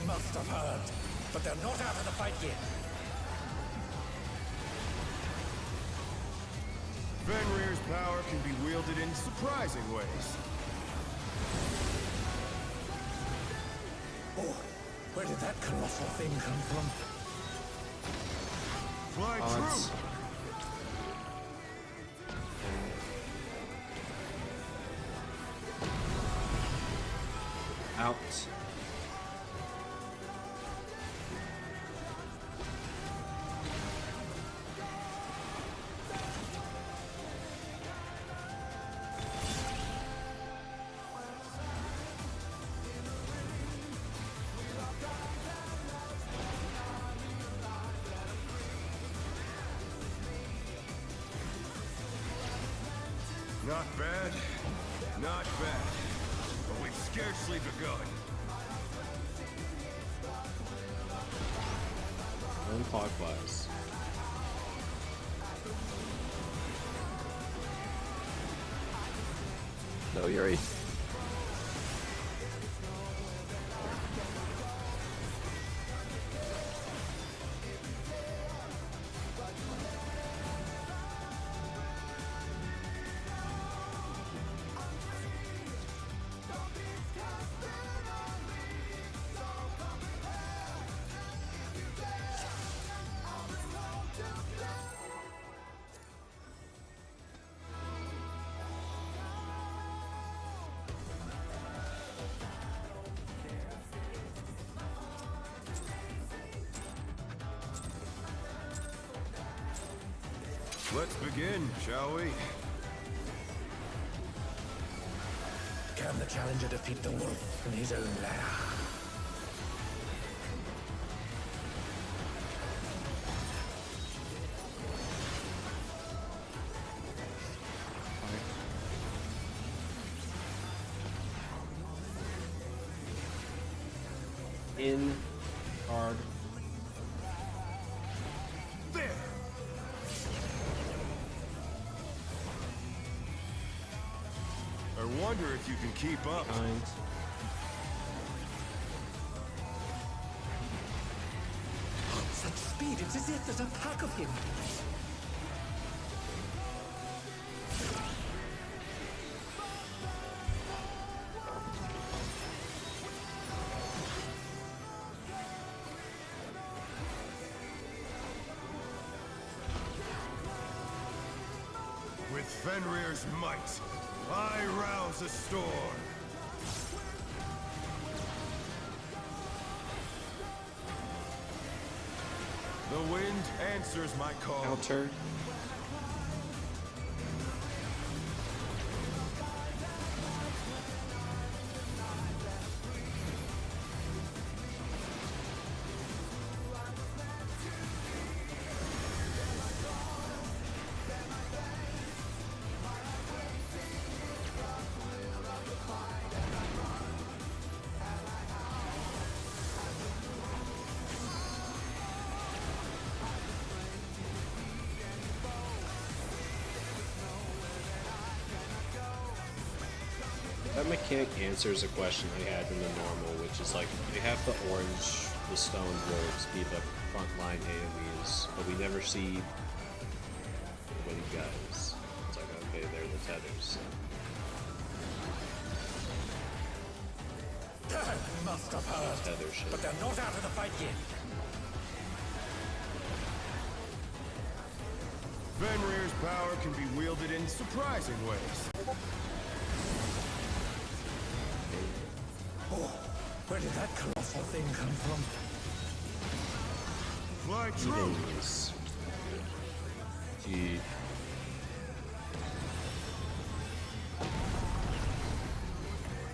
Must have heard, but they're not out of the fight yet. Fenrir's power can be wielded in surprising ways. Oh, where did that colossal thing come from? Fly Odds. true! Out. Not bad, not bad. But we've scarcely begun. Going clockwise. No, Yuri. Let's begin, shall we? Can the challenger defeat the wolf in his own lair? In. Hard. There! I wonder if you can keep up. Behind. Such speed, it's as if there's a pack of him. With Fenrir's might, I rouse a storm. The wind answers my call. Counter. That mechanic answers a question I had in the normal, which is like, they have the orange, the stone wolves be the frontline AoEs, but we never see what he guys. It's like, okay, they're the tethers. Must have heard. Tether shit. But they're not out of the fight yet. Fenrir's power can be wielded in surprising ways. Oh, where did that colossal thing come from? Fly true. Evens. Gee.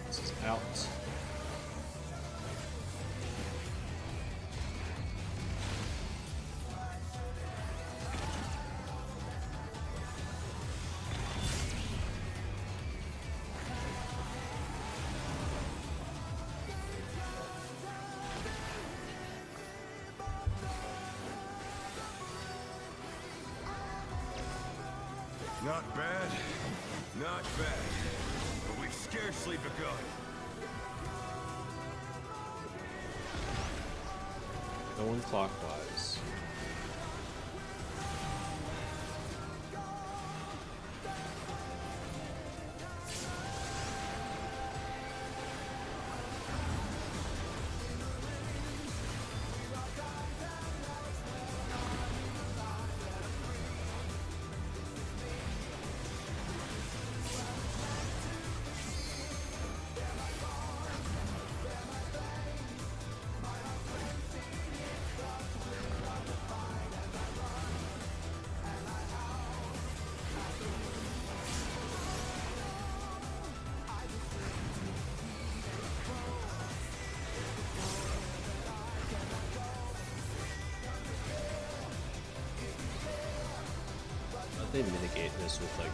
This is out. Not bad, not bad. But we've scarcely begun. Going clockwise. They mitigate this with like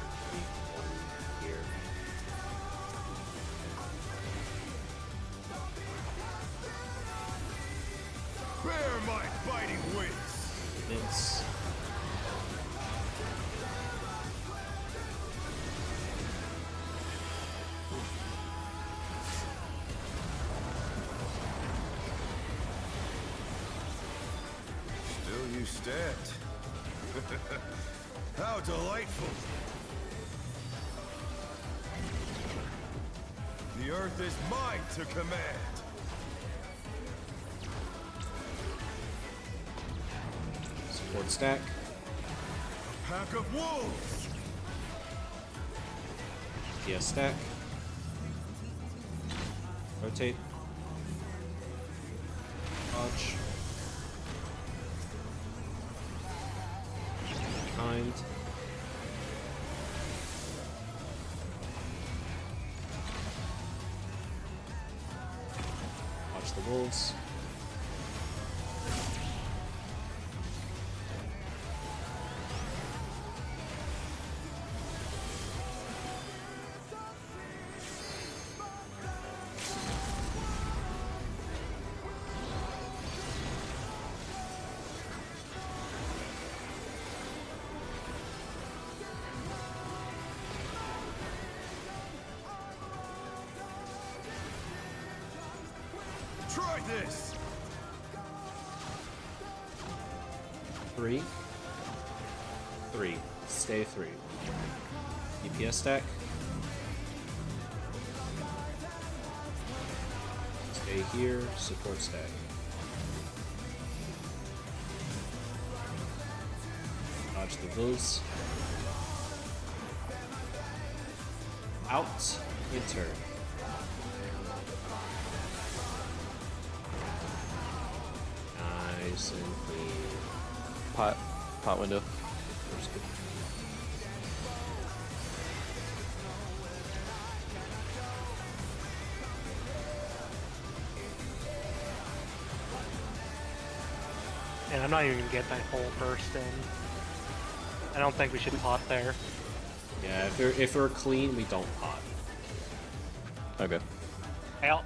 one here. Bear my biting wings. It's Still you stand. How delightful! The earth is mine to command. support stack. A pack of wolves! PS stack. Rotate. Dodge. Behind. Watch the wolves. Try this! 3. 3. Stay 3. DPS stack. Stay here. Support stack. Dodge the wolves. Out. Enter. Nice and clean. Pot window. First good. And I'm not even gonna get that whole burst in. I don't think we should pot there. Yeah, if we're clean, we don't pot. Okay. I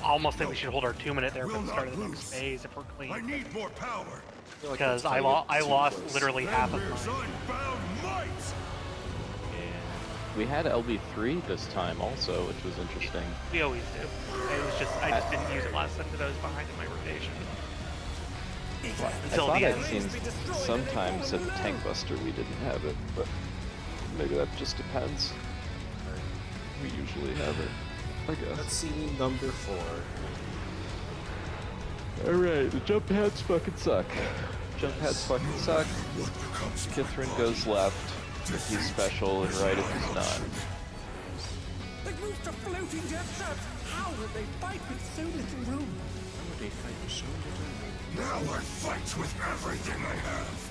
almost think we should hold our 2-minute there for Will the start not of the next lose. phase if we're I clean. need more power. Because I lost literally half of Fenrir's mine. unbound might. We had LB3 this time also, which was interesting. We always do. I just didn't use it last time because I was behind in my rotation. I Until thought the I'd end. seen sometimes at Tank Buster we didn't have it, but maybe that just depends. We usually have it, I guess. Let's see number 4. Alright, the jump pads fucking suck. Jump pads fucking suck. Kithrin goes left if he's special and right if he's not. They moved to floating death traps. How would they fight with so little room? Now I fight with everything I have.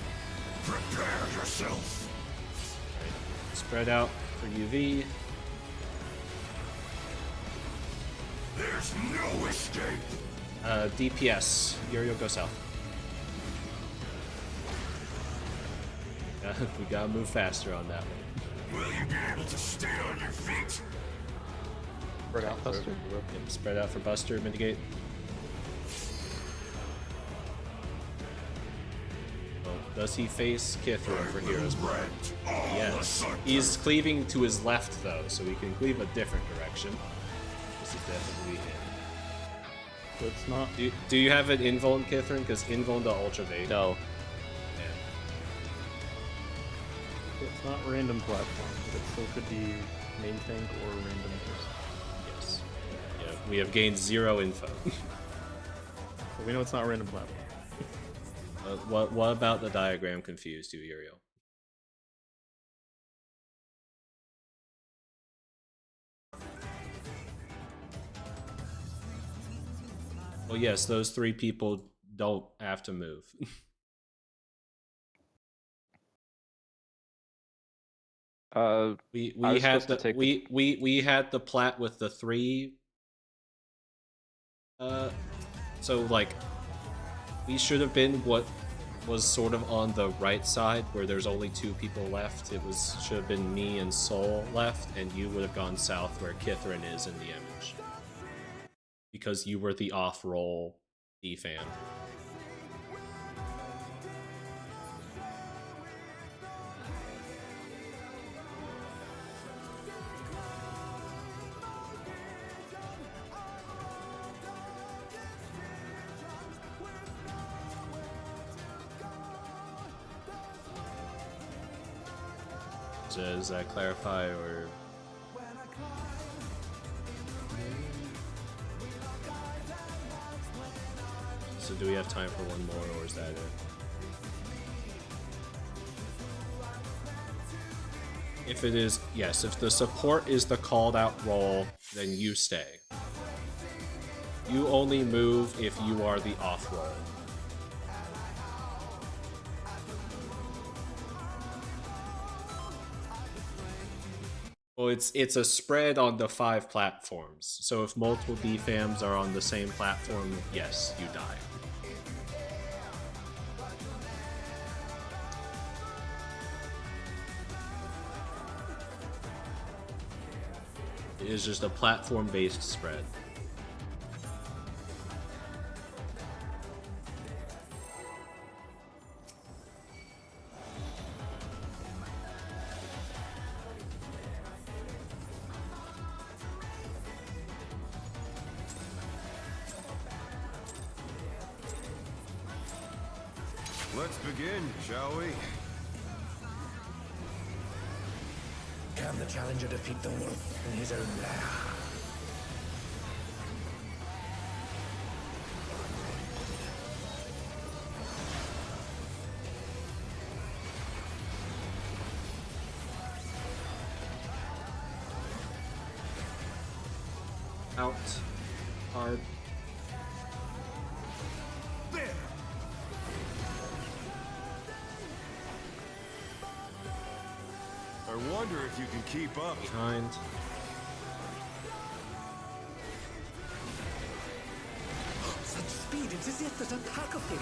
Prepare yourself. Spread out for UV. There's no escape. DPS. Uriel, go south. We gotta move faster on that one. Will you be able to stay on your feet? Spread out Buster. Yep, spread out for Buster, mitigate. Well, does he face Kithrin for Heroes Blood? Yes. He's cleaving to his left though, so he can cleave a different direction. This is definitely him. So it's not. Do you have an invuln, Kithrin? Because invuln to ultra evade. No. Yeah. It's not random platform, but it still could be main tank or random person. Yes. Yeah, we have gained 0 info. But we know it's not random platform. What about the diagram confused you, Uriel? Well, yes, those 3 people don't have to move. We I was had supposed the to take we had the plat with the 3. So like we should have been what was sort of on the right side where there's only 2 people left. It should have been me and Soul left, and you would have gone south where Kithrin is in the image. Because you were the off-roll defam. Does that clarify or? So do we have time for one more, or is that it? If it is, yes, if the support is the called out role, then you stay. You only move if you are the off role. Well, it's a spread on the 5 platforms. So if multiple DFAMs are on the same platform, yes, you die. It is just a platform-based spread. Let's begin, shall we? Can the challenger defeat the wolf in his own lair? Out. Hard. There! I wonder if you can keep up. Behind. Such speed, it's as if there's a pack of them.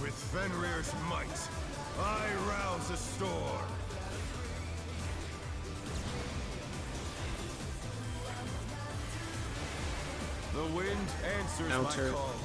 With Fenrir's might, I rouse a storm. The wind answers Counter. my call.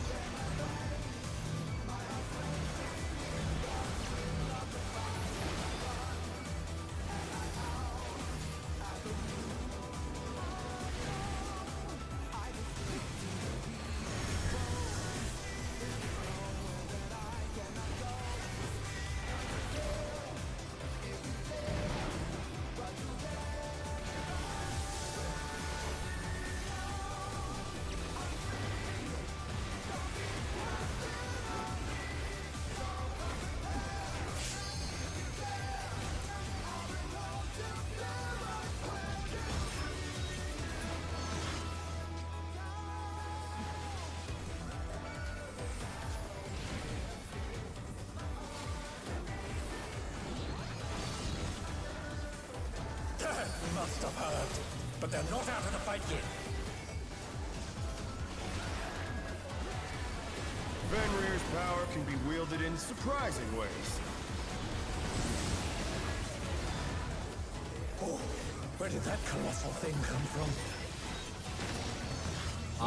Must have heard. But they're not out of the fight yet. Fenrir's power can be wielded in surprising ways. Oh, where did that colossal thing come from?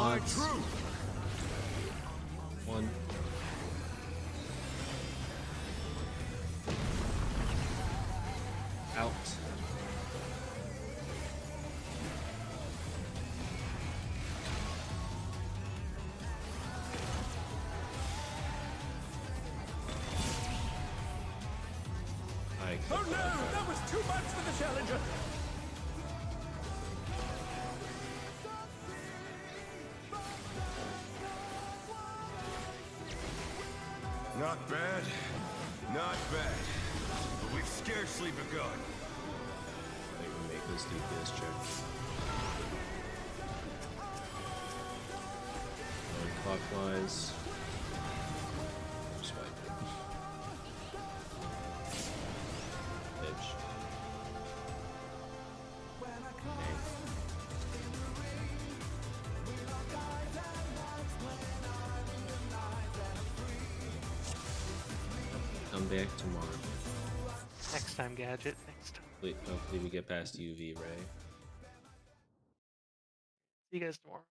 My Odds. truth! 1. Out. I Oh no! That was too much for the challenger! Not bad. Not bad. But we've scarcely begun. I can make this DPS check. Going clockwise. Swipe. Edge. Come back tomorrow. Next time, Gadget. Next time. Hopefully we get past UV Ray. See you guys tomorrow.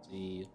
See.